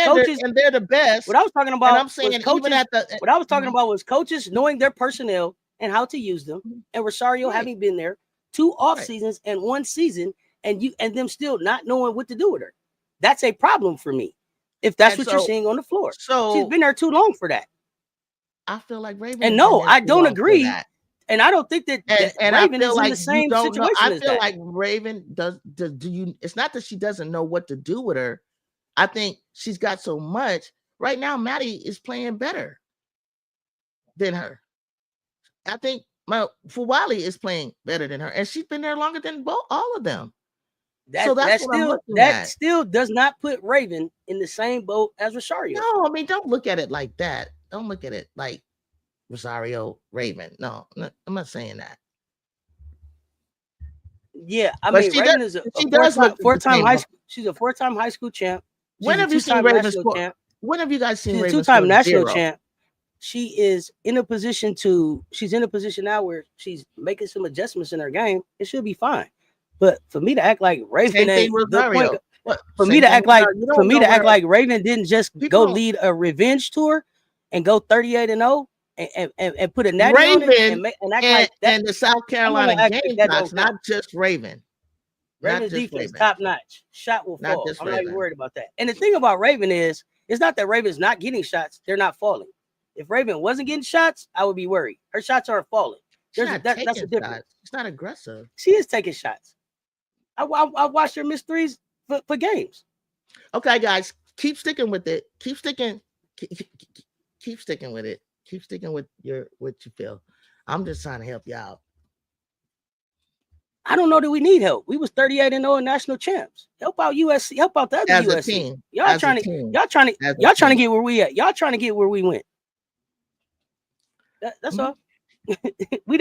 coaches,
and they're the best.
What I was talking about,
I'm saying
coaches, what I was talking about was coaches knowing their personnel and how to use them, and Rosario having been there 2 off seasons and 1 season. And them still not knowing what to do with her. That's a problem for me. If that's what you're seeing on the floor. So she's been there too long for that.
I feel like Raven.
And no, I don't agree. And I don't think that Raven is in the same situation.
I feel like Raven does you. It's not that she doesn't know what to do with her. I think she's got so much. Right now, Maddie is playing better than her. I think Fuwali is playing better than her. And she's been there longer than all of them.
That still does not put Raven in the same boat as Rosario.
No, I mean, don't look at it like that. Don't look at it like Rosario, Raven. No, I'm not saying that.
Yeah, I mean, Raven is a four-time high school. She's a 4-time high school champ.
When have you seen Raven score? When have you guys seen Raven?
2-time national champ. She is in a position now where she's making some adjustments in her game. It should be fine. But for me to act like Raven Raven didn't just go lead a revenge tour and go 38-0 and put a natty on it and act like that.
And the South Carolina Gamecocks, not just Raven.
Raven's defense top notch. Shot will fall. I'm not even worried about that. And the thing about Raven is, it's not that Raven's not getting shots; they're not falling. If Raven wasn't getting shots, I would be worried. Her shots aren't falling. That's a difference.
It's not aggressive.
She is taking shots. I watched her miss threes for games.
Okay, guys, keep sticking with it. Keep sticking with it. Keep sticking with what you feel. I'm just trying to help you out.
I don't know that we need help. We was 38-0 and national champs. Help out USC. Help out the other
as
USC.
A team.
Y'all trying to get where we at. Y'all trying to get where we went. That's all. We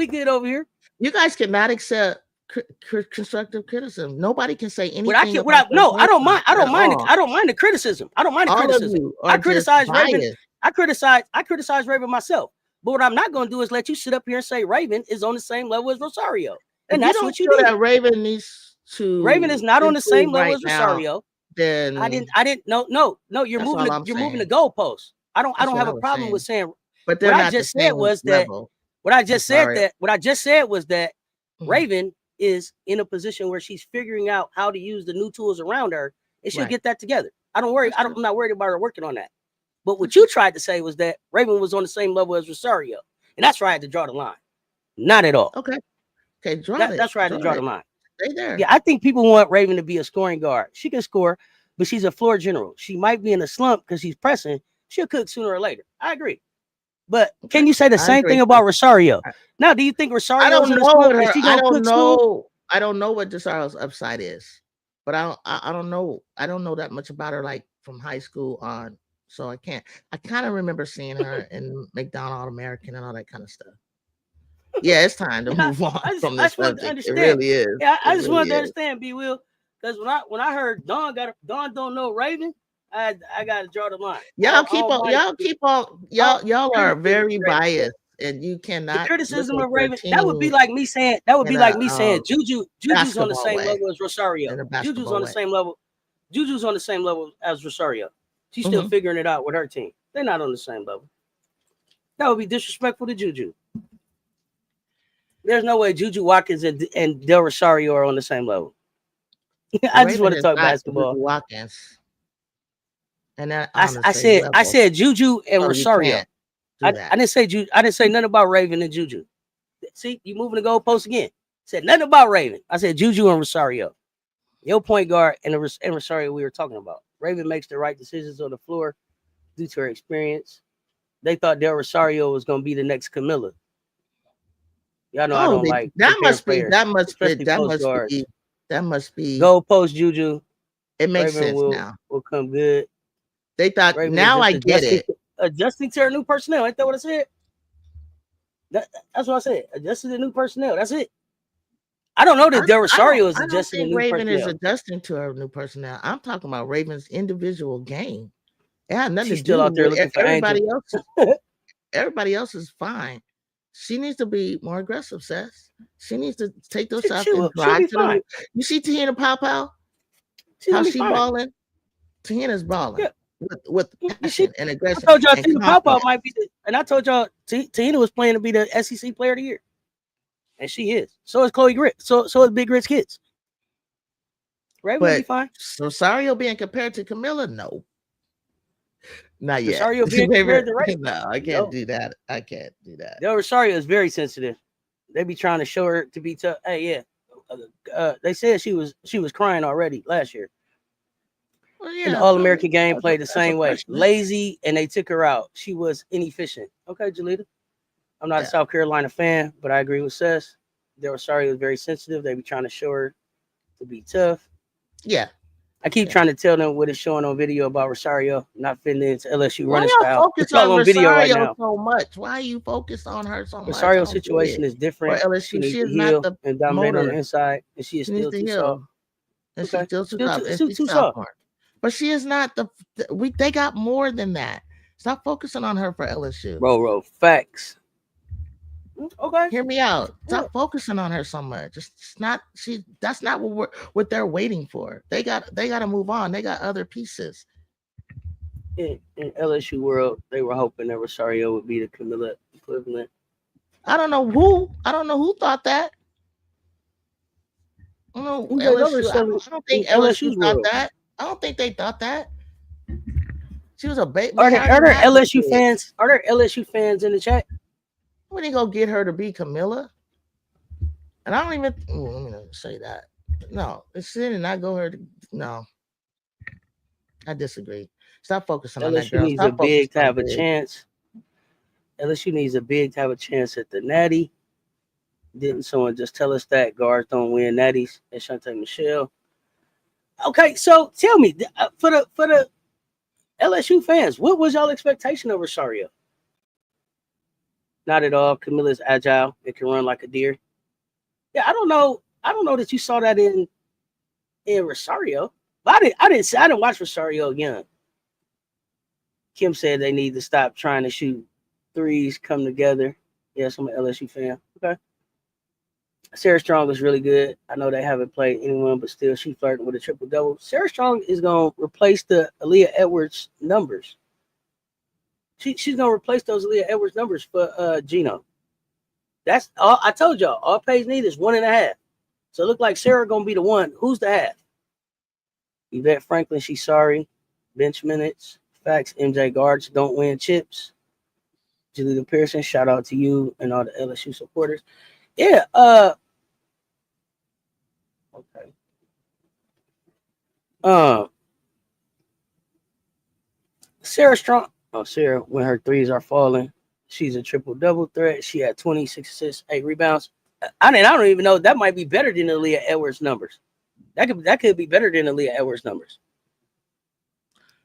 good over here.
You guys cannot accept constructive criticism. Nobody can say anything.
I don't mind. I don't mind the criticism. I don't mind the criticism. I criticize Raven. I criticize Raven myself. But what I'm not going to do is let you sit up here and say Raven is on the same level as Rosario. And that's what you do.
That Raven needs to.
Raven is not on the same level as Rosario.
Then
I didn't. No. You're moving the goalposts. I don't have a problem with saying.
But
what I just said was that Raven is in a position where she's figuring out how to use the new tools around her, and she'll get that together. I'm not worried about her working on that. But what you tried to say was that Raven was on the same level as Rosario, and that's where I had to draw the line. Not at all.
Okay,
That's where I had to draw the line.
Stay there.
Yeah, I think people want Raven to be a scoring guard. She can score, but she's a floor general. She might be in a slump because she's pressing. She'll cook sooner or later. I agree. But can you say the same thing about Rosario? Now, do you think Rosario is in a slump?
I don't know what Rosario's upside is, but I don't know that much about her, like from high school on. So I kind of remember seeing her in McDonald All-American and all that kind of stuff. Yeah, it's time to move on from this subject. It really is.
Yeah, I just wanted to understand, B. Will, because when I heard Dawn don't know Raven, I got to draw the line.
Y'all are very biased, and you cannot.
The criticism of Raven. That would be like me saying. Juju's on the same level as Rosario. Juju's on the same level. Juju's on the same level as Rosario. She's still figuring it out with her team. They're not on the same level. That would be disrespectful to Juju. There's no way Juju Watkins and Del Rosario are on the same level. I just want to talk basketball.
Juju Watkins. And
I said Juju and Rosario. I didn't say Juju. I didn't say nothing about Raven and Juju. See, you moving the goalpost again. Said nothing about Raven. I said Juju and Rosario. Your point guard and Rosario we were talking about. Raven makes the right decisions on the floor due to her experience. They thought Del Rosario was going to be the next Camilla. Y'all know I don't like
that. Must be
goalpost Juju.
It makes sense now.
Will come good.
They thought Raven now I get it.
Adjusting to her new personnel. Ain't that what I said? That's what I said. Adjusting to new personnel. That's it. I don't know that Del Rosario is adjusting to new
Raven
personnel.
Is adjusting to her new personnel. I'm talking about Raven's individual game. It had nothing
She's
to do
still out there looking for
everybody else. Everybody else is fine. She needs to be more aggressive, Cess. She needs to take those shots and drive to the. You see Tahina Pow? How she balling? Tahina's balling with passion and aggression.
I told y'all Tahina Pow might be and I told y'all Tahina was playing to be the SEC Player of the Year. And she is. So is Chloe Grit. So is Big Grit's kids. Raven will be fine.
Rosario being compared to Camilla? No. Not yet.
Rosario being compared to Raven?
No, I can't do that. I can't do that.
Yo, Rosario is very sensitive. They be trying to show her to be tough. Hey, yeah. They said she was crying already last year. Well, yeah, in the All-American game played the same way. Lazy, and they took her out. She was inefficient. Okay, Jalita. I'm not a South Carolina fan, but I agree with Cess. Del Rosario was very sensitive. They be trying to show her to be tough.
Yeah.
I keep trying to tell them what it's showing on video about Rosario not fitting into LSU running style.
It's all on video right now. So much. Why are you focused on her so much?
Rosario's situation is different.
For LSU, she is not the
and dominate on the inside, and she is still too soft.
And she's still too soft. But she is not they got more than that. Stop focusing on her for LSU.
Bro, facts. Okay.
Hear me out. Stop focusing on her so much. That's not what they're waiting for. They got to move on. They got other pieces.
In LSU world, they were hoping that Rosario would be the Camilla equivalent.
I don't know who thought that. I don't think LSU thought that. I don't think they thought that. She was a baby.
Are there LSU fans? Are there LSU fans in the chat?
We didn't go get her to be Camilla. And I don't even let me not say that. No, she did not go her to no. I disagree. Stop focusing on that girl.
LSU needs a big to have a chance. LSU needs a big to have a chance at the Natty. Didn't someone just tell us that guards don't win Natties? At Shante Michelle. Okay, so tell me for the LSU fans, what was y'all expectation of Rosario? Not at all. Camilla's agile. It can run like a deer. Yeah, I don't know that you saw that in Rosario. But I didn't watch Rosario young. Kim said they need to stop trying to shoot threes, come together. Yes, I'm an LSU fan. Okay. Sarah Strong is really good. I know they haven't played anyone, but still she flirting with a triple-double. Sarah Strong is going to replace the Aaliyah Edwards numbers. She's going to replace those Aaliyah Edwards numbers for Gino. That's all I told y'all. All Paige need is 1.5. So it look like Sarah gonna be the one. Who's the half? Yvette Franklin, she's sorry. Bench minutes. Facts, MJ guards don't win chips. Julia Pearson, shout out to you and all the LSU supporters. Yeah, okay. Sarah Strong. Oh, Sarah, when her threes are falling, she's a triple-double threat. She had 26 assists, 8 rebounds. I don't even know. That might be better than Aaliyah Edwards' numbers. That could be better than Aaliyah Edwards' numbers.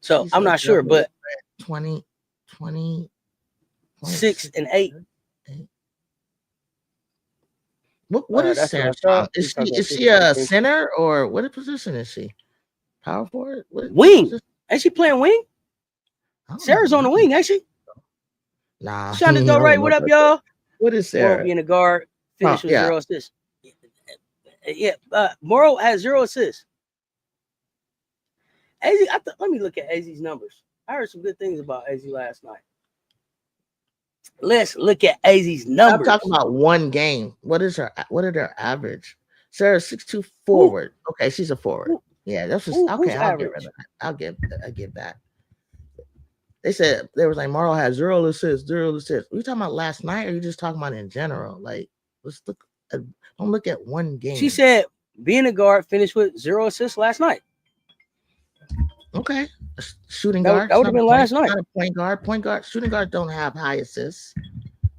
So I'm not sure, but
20,
6 and 8.
What is Sarah Strong? Is she a center or what position is she? Power forward?
Wing. Ain't she playing wing? Sarah's on the wing, ain't she?
Nah.
Shonda right. What up, y'all?
What is Sarah?
Morrow being a guard. Finish with 0 assists. Yeah, Morrow has 0 assists. AZ, let me look at AZ's numbers. I heard some good things about AZ last night. Let's look at AZ's numbers.
I'm talking about one game. What are their average? Sarah's 6'2" forward. Ooh. Okay, she's a forward. Ooh. Yeah, that's just okay. I'll get rid of that. I give that. They said there was like Morrow had 0 assists, 0 assists. Are you talking about last night, or are you just talking about in general? Like, let's look. Don't look at one game.
She said being a guard finished with 0 assists last night.
Okay, shooting guard.
That would have been last night.
Not a point guard. Point guard. Shooting guards don't have high assists.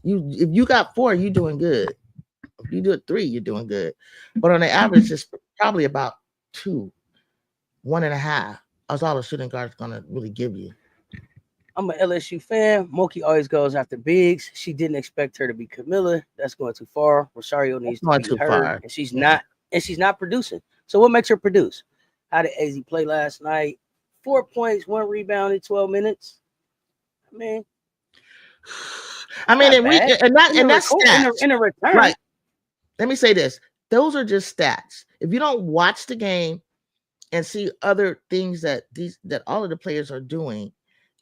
If you got 4, you're doing good. If you do it 3, you're doing good. But on the average, it's probably about 2, 1.5. That's all a shooting guard's gonna really give you.
I'm an LSU fan. Moki always goes after bigs. She didn't expect her to be Camilla. That's going too far. Rosario needs to be her, and she's not. And she's not producing. So what makes her produce? How did AZ play last night? 4 points, 1 rebound in 12 minutes. I mean,
and that's stats.
In a return.
Right. Let me say this. Those are just stats. If you don't watch the game and see other things that all of the players are doing,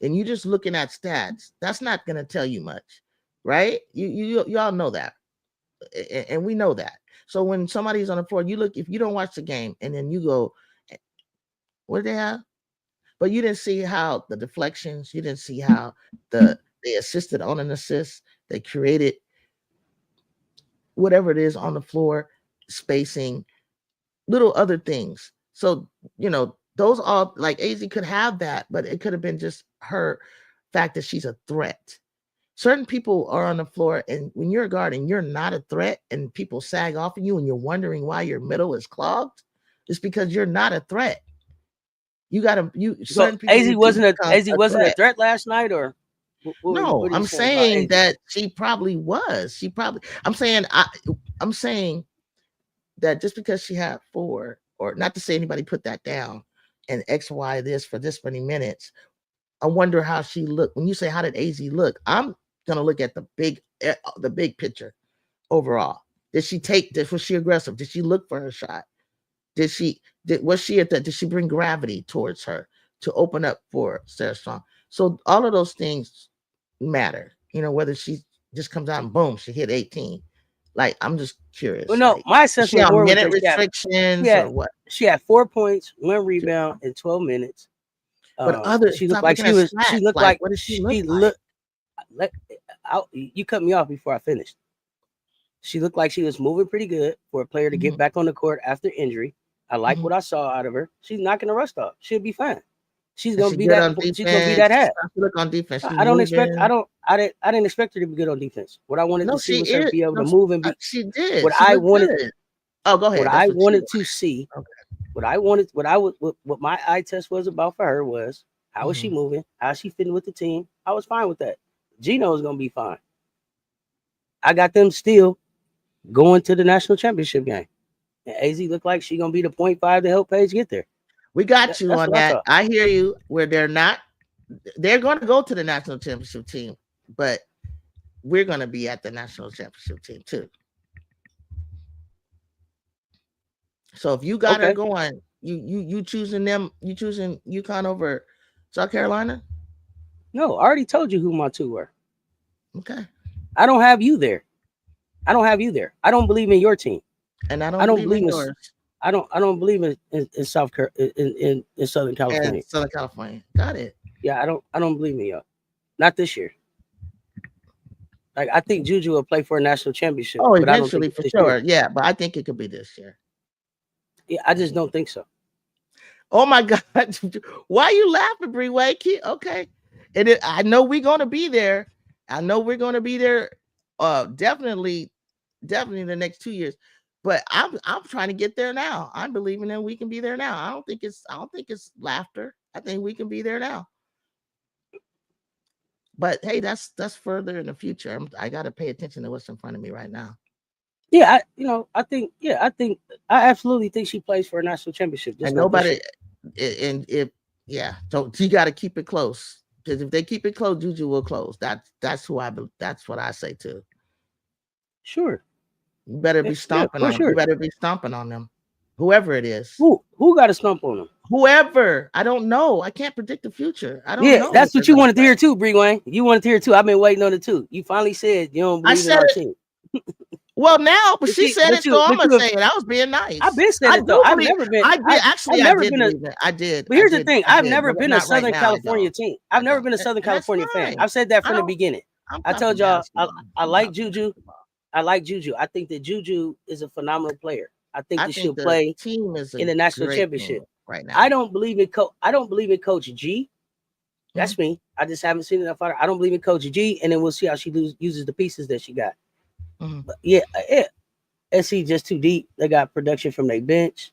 and you're just looking at stats, that's not going to tell you much, right? You all know that, and we know that. So when somebody's on the floor, you look. If you don't watch the game, and then you go, what did they have? But you didn't see how the deflections. You didn't see how they assisted on an assist. They created whatever it is on the floor, spacing, little other things. So those all, like, AZ could have that, but it could have been just her fact that she's a threat. Certain people are on the floor, and when you're a guard and you're not a threat, and people sag off of you, and you're wondering why your middle is clogged, it's because you're not a threat. You gotta certain people.
AZ wasn't a threat last night, or
no? I'm saying that she probably was. I'm saying that just because she had 4, or not to say anybody put that down, and XY this for this many minutes, I wonder how she looked. When you say how did AZ look, I'm gonna look at the big picture overall. Was she aggressive? Did she look for her shot? Did she bring gravity towards her to open up for Sarah Strong? So all of those things matter. Whether she just comes out and boom, she hit 18. Like, I'm just curious.
Well, no, my assessment
was minute restrictions or what?
She had 4 points, 1 rebound in 12 minutes.
But
she looked like she was. She looked like what did she look like? You cut me off before I finished. She looked like she was moving pretty good for a player to get back on the court after injury. I like what I saw out of her. She's knocking the rust off. She'll be fine. She's gonna be that. She's gonna be that hat.
Look on defense.
I didn't expect her to be good on defense. What I wanted to see was her be able to move and be.
She did.
What I wanted.
Oh, go ahead.
What I wanted to see. What my eye test was about for her was how is she moving? How is she fitting with the team? I was fine with that. Gino is gonna be fine. I got them still going to the national championship game. And AZ looked like she's gonna be the 0.5 to help Paige get there.
We got you on that. I hear you. Where they're going to go to the national championship team, but we're going to be at the national championship team too. So if you got her going, you choosing them? You choosing Yukon over South Carolina?
No, I already told you who my 2 were.
Okay.
I don't have you there. I don't believe in your team.
And I don't believe in yours.
I don't believe in South in Southern California.
And Southern California. Got it.
Yeah, I don't believe in y'all. Not this year. Like I think Juju will play for a national championship.
Oh,
but I don't think
eventually, for sure.
Year.
Yeah, but I think it could be this year.
Yeah, I just don't think so.
Oh my God. Why are you laughing, Bree Wade? Okay. And I know we're gonna be there. I know we're gonna be there definitely in the next 2 years. But I'm trying to get there now. I'm believing that we can be there now. I don't think it's laughter. I think we can be there now. But hey, that's further in the future. I got to pay attention to what's in front of me right now.
Yeah, I absolutely think she plays for a national championship.
And nobody, so you got to keep it close, because if they keep it close, Juju will close. That's what I say too.
Sure.
You better be stomping on them. Sure. You better be stomping on them, whoever it is.
Who got to stomp on them?
Whoever. I don't know. I can't predict the future. I don't know.
Yeah, that's what you wanted to hear too, Bree Wayne. You wanted to hear too. I've been waiting on it too. You finally said you don't believe in our team.
Well, now, but she said it, so I'm gonna say it. I was being nice.
I've been saying it though. I've never been. I
did.
But here's the thing: I've never been a Southern California team. I've never been a Southern California fan. I've said that from the beginning. I told y'all I like Juju. I like Juju. I think that Juju is a phenomenal player. I think that she'll play in the national championship
right now.
I don't believe in Coach G. That's me. I just haven't seen enough. I don't believe in Coach G, and then we'll see how she uses the pieces that she got. But yeah, SC just too deep. They got production from their bench.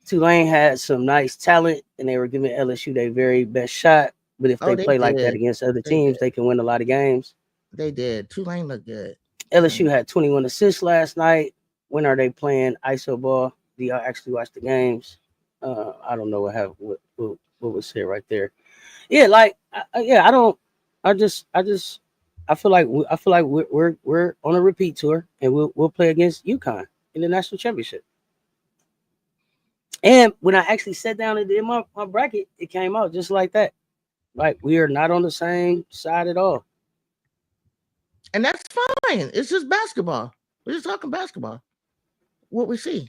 Tulane had some nice talent, and they were giving LSU their very best shot. But if they play like that against other teams, they can win a lot of games.
They did. Tulane looked good.
LSU had 21 assists last night. When are they playing ISO ball? Do y'all actually watch the games? I don't know what was said right there. Yeah, I feel like we're on a repeat tour, and we'll play against Yukon in the national championship. And when I actually sat down and did my bracket, it came out just like that. Like we are not on the same side at all.
And that's fine. It's just basketball. We're just talking basketball. What we see.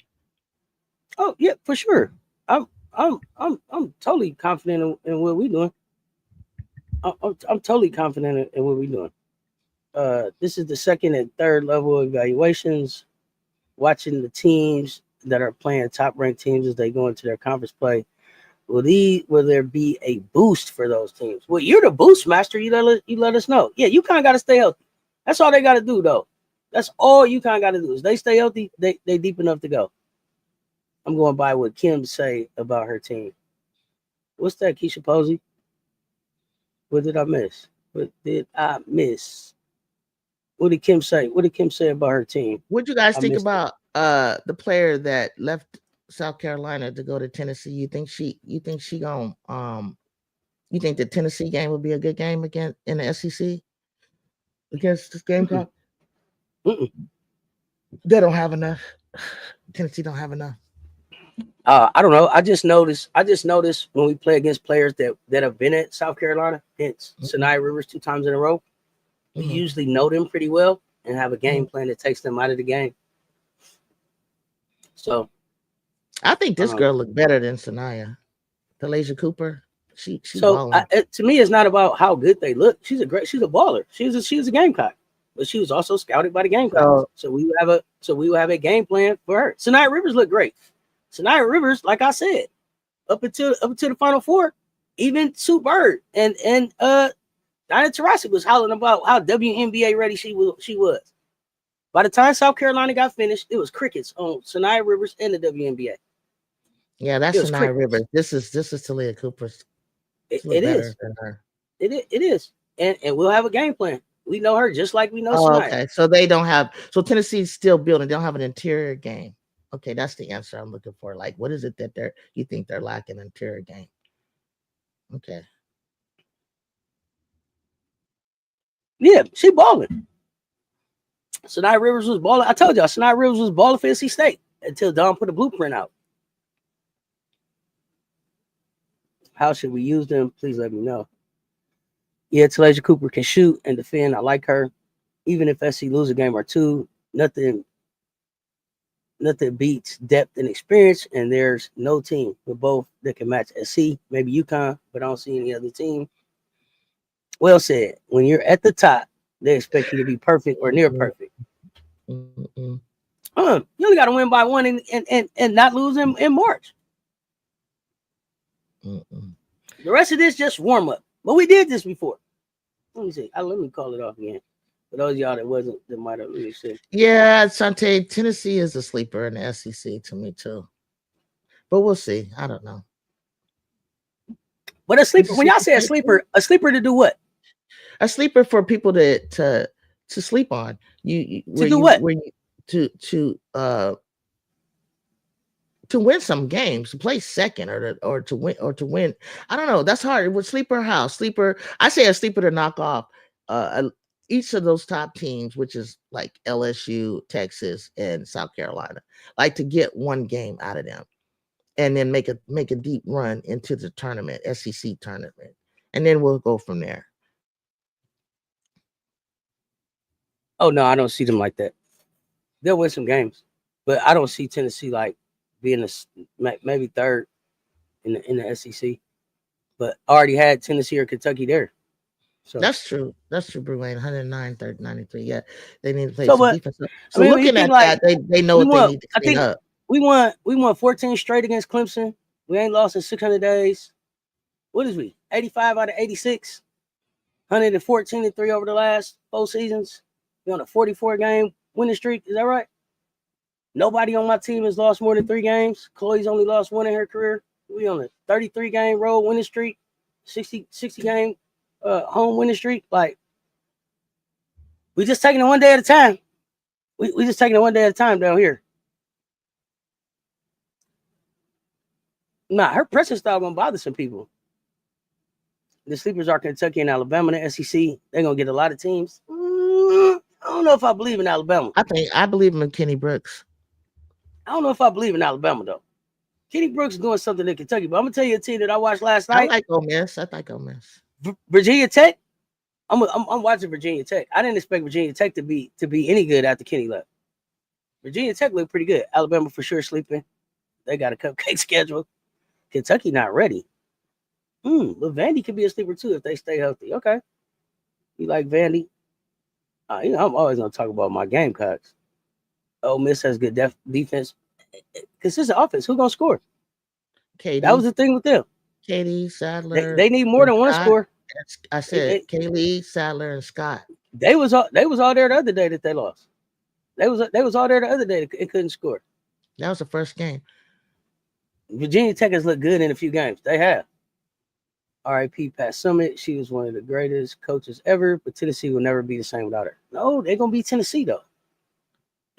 Oh yeah, for sure. I'm totally confident in what we're doing. I'm totally confident in what we're doing. This is the second and third level evaluations. Watching the teams that are playing top ranked teams as they go into their conference play. Will there be a boost for those teams? Well, you're the boost master. You let us know. Yeah, you kind of got to stay healthy. That's all they got to do, though. That's all you kind of got to do is they stay healthy. They deep enough to go. I'm going by what Kim say about her team. What's that, Keisha Posey? What did I miss? What did Kim say? What did Kim say about her team?
What do you guys think about the player that left South Carolina to go to Tennessee? You think the Tennessee game would be a good game again in the SEC against this Gamecock? They don't have enough. Tennessee don't have enough.
I don't know. I just noticed when we play against players that have been at South Carolina, hence Sanaya Rivers 2 times in a row, we usually know them pretty well and have a game plan that takes them out of the game. So
I think this girl looked better than Sanaya. Talasia Cooper. She's
so to me, it's not about how good they look. She's a baller. She was a Gamecock, but she was also scouted by the Gamecocks. So we would have a game plan for her. Sanaya Rivers looked great. Sanaya Rivers, like I said, up until the Final Four, even Sue Bird and Diana Taurasi was hollering about how WNBA ready she was. By the time South Carolina got finished, it was crickets on Sanaya Rivers and the WNBA.
Yeah, that's Sanaya Rivers. This is Talia Cooper's.
It is. Than her. It is. And we'll have a game plan. We know her just like we know Sanaya.
Okay, so they don't have. So Tennessee's still building. They don't have an interior game. Okay, that's the answer I'm looking for. Like, what is it that you think they're lacking interior game? Okay.
Yeah, she balling. Sanaya Rivers was balling. I told y'all, Sanaya Rivers was balling for NC State until Don put a blueprint out. How should we use them? Please let me know. Yeah, Talasia Cooper can shoot and defend. I like her. Even if SC lose a game or two, nothing Nothing beats depth and experience, and there's no team with both that can match SC, maybe Yukon, but I don't see any other team. Well said. When you're at the top, they expect you to be perfect or near perfect. You only got to win by one and not lose in March. The rest of this just warm up. But we did this before. Let me see. Let me call it off again. For those of y'all that might have really said.
Yeah, Sante, Tennessee is a sleeper in the SEC to me too. But we'll see. I don't know.
But a sleeper, when y'all say a sleeper to do what?
A sleeper for people to sleep on. To win some games, to play second or to win. I don't know. That's hard. With sleeper house, sleeper. I say a sleeper to knock off each of those top teams, which is like LSU, Texas, and South Carolina. Like to get one game out of them, and then make a deep run into the tournament, SEC tournament, and then we'll go from there.
Oh no, I don't see them like that. They'll win some games, but I don't see Tennessee like being maybe third in the SEC. But I already had Tennessee or Kentucky there. So
that's true. That's true, Bruin. 109, 30, 93. Yeah, they need to play some defense. So looking at that, they know what they need to clean up.
We won 14 straight against Clemson. We ain't lost in 600 days. What is we? 85 out of 86. 114-3 over the last 4 seasons. We on a 44 game winning streak. Is that right? Nobody on my team has lost more than 3 games. Chloe's only lost 1 in her career. We on a 33 game road winning streak. 60 game home winning streak. Like, we just taking it one day at a time. We just taking it one day at a time down here. Nah, her pressing style gonna bother some people. The sleepers are Kentucky and Alabama. The SEC, they're gonna get a lot of teams. I don't know if I believe in Alabama.
I believe in Kenny Brooks.
I don't know if I believe in Alabama though. Kenny Brooks is doing something in Kentucky, but I'm gonna tell you a team that I watched last night.
I like Ole Miss.
Virginia Tech. I'm watching Virginia Tech. I didn't expect Virginia Tech to be any good after Kenny left. Virginia Tech looked pretty good. Alabama for sure sleeping. They got a cupcake schedule. Kentucky not ready. But Vandy could be a sleeper too if they stay healthy. Okay. You like Vandy? I'm always gonna talk about my Gamecocks. Ole Miss has good defense. Consistent offense. Who gonna score?
Katie.
That was the thing with them.
Katie, Sadler.
They need more than one score.
I said Kaylee, Sadler, and Scott.
They was all there the other day that they lost. They was all there the other day that it couldn't score.
That was the first game.
Virginia Tech has looked good in a few games. They have. R.I.P. Pat Summitt. She was one of the greatest coaches ever, but Tennessee will never be the same without her. No, they're going to be Tennessee, though.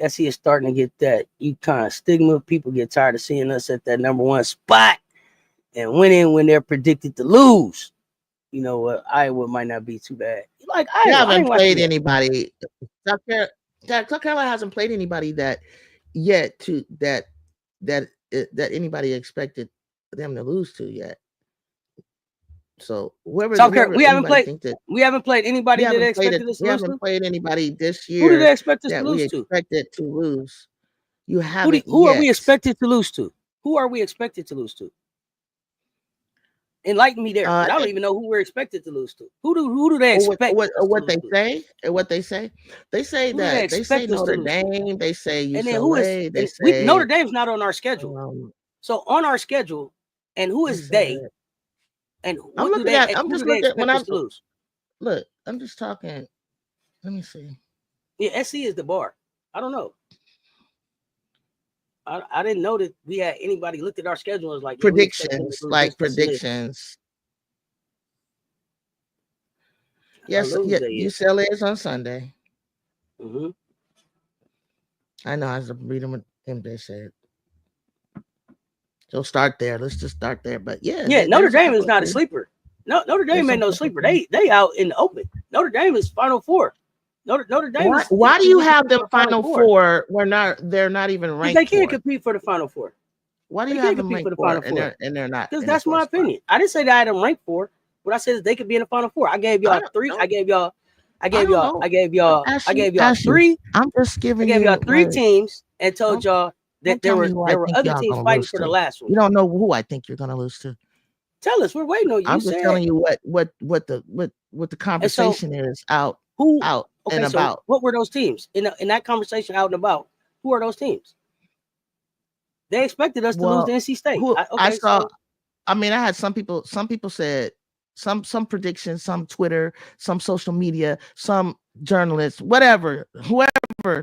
SC is starting to get that Yukon stigma. People get tired of seeing us at that number 1 spot and winning when they're predicted to lose. You know what? Iowa might not be too bad. Like Iowa,
they haven't played anybody. South Carolina hasn't played anybody that anybody expected them to lose to yet. So we haven't
played anybody that they expected us to lose to.
We haven't played anybody this year.
Who did they expect us to lose to?
Expected to lose. You haven't.
Who are we expected to lose to? Who are we expected to lose to? Enlighten me there. I don't even know who we're expected to lose to. Who do they expect?
What they say? They say that they say Notre Dame. They say UCLA.
Notre Dame's not on our schedule. So on our schedule, and who is they? And
I'm looking at. I'm just looking when I lose. Look, I'm just talking. Let me see.
Yeah, SC is the bar. I don't know. I didn't know that we had anybody looked at our schedule as like
predictions, Yes, UCLA is on Sunday.
Mm-hmm.
I know. I was reading what they said. So start there. Let's just start there. But
Notre Dame is not a sleeper. No, Notre Dame ain't no sleeper. They out in the open. Notre Dame is Final Four. Notre Dame.
Why do you have them Final Four? They're not even ranked.
They can't compete for the Final Four.
Why do you have them ranked for the Final Four? And they're not.
Because that's my opinion. I didn't say that I had them ranked for. What I said is they could be in the Final Four. I gave y'all 3. I gave y'all 3.
I'm just giving.
I gave y'all 3 teams and told y'all that there were other teams fighting for the last one.
You don't know who I think you're going to lose to.
Tell us, we're waiting on you.
I'm just telling you what the conversation is out and about.
What were those teams in that conversation out and about? Who are those teams? They expected us to lose to NC State.
I mean, I had some people said some predictions, some Twitter, some social media, some journalists, whoever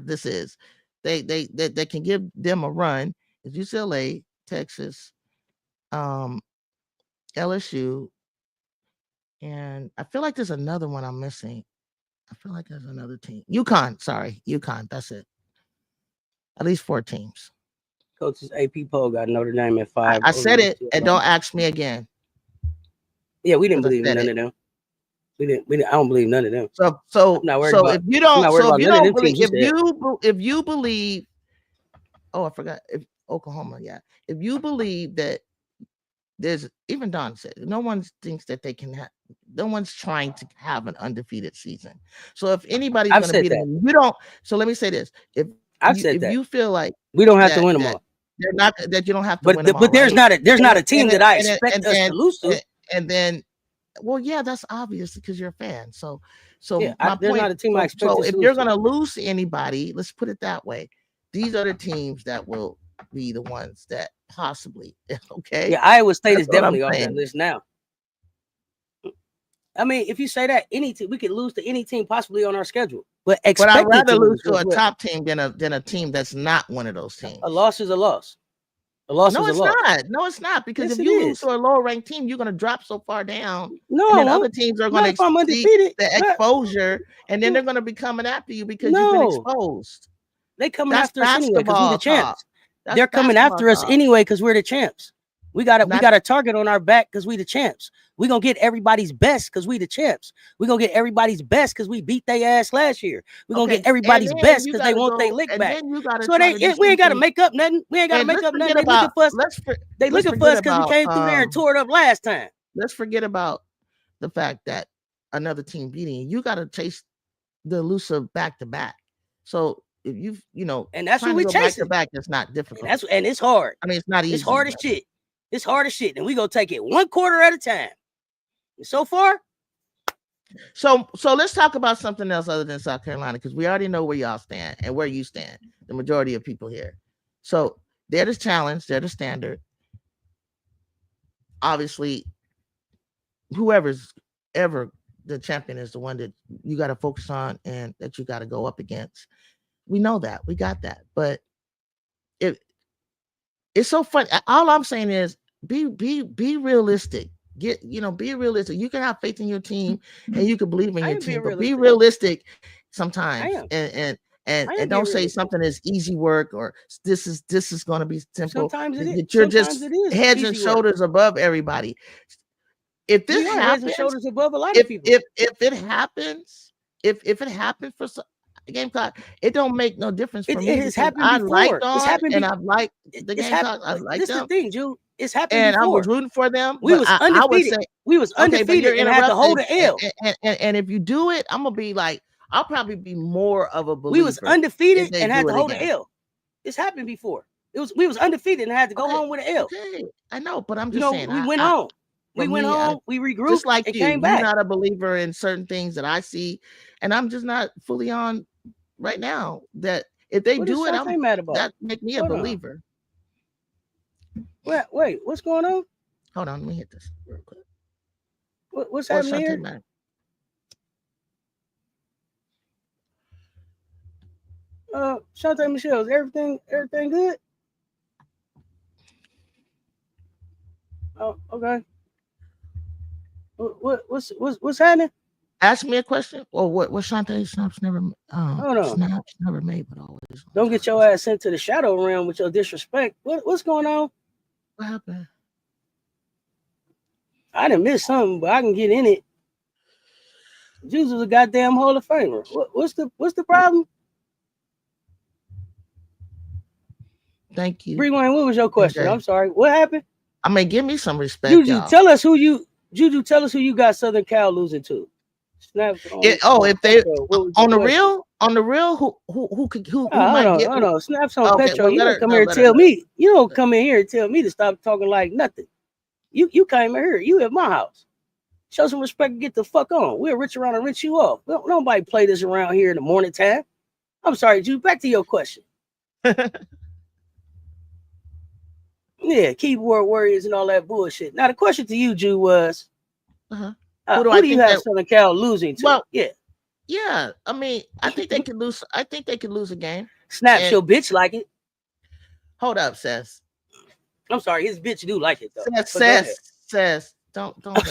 this is, they can give them a run. It's UCLA, Texas, LSU, and I feel like there's another one I'm missing. I feel like there's another team. Yukon. That's it. At least 4 teams.
Coach's AP poll got Notre Dame at 5.
I said it, and don't ask me again.
Yeah, we didn't believe in none of them. We didn't. I don't believe none of them.
So if you believe, oh, I forgot. If Oklahoma, yeah. If you believe that there's, even Don said, no one thinks that they can have. No one's trying to have an undefeated season. So if anybody's going to beat them, you don't. So let me say this: if you feel like
we don't have to win them all,
they're not that you don't have to win them all.
But there's not a team that I expect us to lose to.
And then, well, yeah, that's obvious because you're a fan. So
yeah, there's not a team I expect.
So if you're going to lose to anybody, let's put it that way. These are the teams that will be the ones that possibly. Okay.
Yeah, Iowa State is definitely on that list now. I mean, if you say that, any team, we could lose to any team possibly on our schedule. But
I'd rather lose to a top team than a team that's not one of those teams.
A loss is a loss. A loss is a loss.
No, it's not. Because if you lose to a lower ranked team, you're going to drop so far down.
No,
and then other teams are going to exceed the exposure, and then they're going to be coming after you because you've been exposed.
They coming after us anyway because we're the champs. They're coming after us anyway because we're the champs. We got a target on our back because we the champs. We're going to get everybody's best because we the champs. We're going to get everybody's best because we beat their ass last year. We're going to get everybody's best because they want their lick back. So we ain't got to make up nothing. We ain't got to make up nothing. They looking for us because we came through there and tore it up last time.
Let's forget about the fact that another team beating you. You got to chase the elusive back to back. So if
and that's what we chasing.
Back to back, it's not difficult.
And it's hard.
I mean, it's not easy.
It's hard as shit. It's hard as shit, and we gonna take it one quarter at a time. And so far,
so let's talk about something else other than South Carolina because we already know where y'all stand and where you stand. The majority of people here. So they're the challenge. They're the standard. Obviously, whoever's ever the champion is the one that you got to focus on and that you got to go up against. We know that. We got that. But it's so fun. All I'm saying is be realistic. Be realistic. You can have faith in your team and you can believe in your team, but be realistic sometimes. And don't say something is easy work or this is going to be simple.
Sometimes it is.
You're just heads and shoulders above everybody. If this happens, heads and
shoulders above a lot of people.
If it happens for Gamecock, it don't make no difference for me.
It has happened before.
I've liked the Gamecock. I like them.
This is the thing, Jude. It's happened
and
before.
I was rooting for them.
We was undefeated. We was undefeated and had to hold an L.
And if you do it, I'm gonna be like, I'll probably be more of a believer.
We was undefeated and had to hold an L. It's happened before. We was undefeated and had to go home with an L.
Okay, I know, but I'm just saying.
We went home. We went home. We regrouped.
Just like
and
you,
came back.
You're not a believer in certain things that I see, and I'm just not fully on right now. That if they do it, that make me a believer.
Wait, what's going on?
Hold on, let me hit this real quick.
What's happening here? Shantae Michelle, is everything good? Oh, okay. What's happening?
Ask me a question. Or what Shantae Snaps never Snaps never made, but always.
Don't get your ass sent to the shadow realm with your disrespect. What's going on?
What happened?
I done missed something, but I can get in it. Juice is a goddamn Hall of Famer. What's the problem?
Thank you.
Bree Wayne, what was your question? Okay. I'm sorry. What happened?
I mean, give me some respect.
Juju, tell us who you got Southern Cal losing to.
If they on the real, On the real, who
Hold
might
on,
get?
hold on. Snaps on
Okay,
Petro.
well
You
let
don't
her
come
no,
here and
let her
tell
know.
me. You don't come in here and tell me to stop talking like nothing. You came in here. You at my house. Show some respect and get the fuck on. We'll rich around and rich you off. Nobody play this around here in the morning time. I'm sorry, Jude. Back to your question. Yeah, keyboard warriors and all that bullshit. Now the question to you, Jude, was
Uh-huh.
who do you have Southern Cal losing to?
Well,
yeah.
Yeah, I mean, I think they could lose. I think they could lose a game.
Snaps your bitch like it.
Hold up, Cess.
I'm sorry, his bitch do like it though.
Says, don't let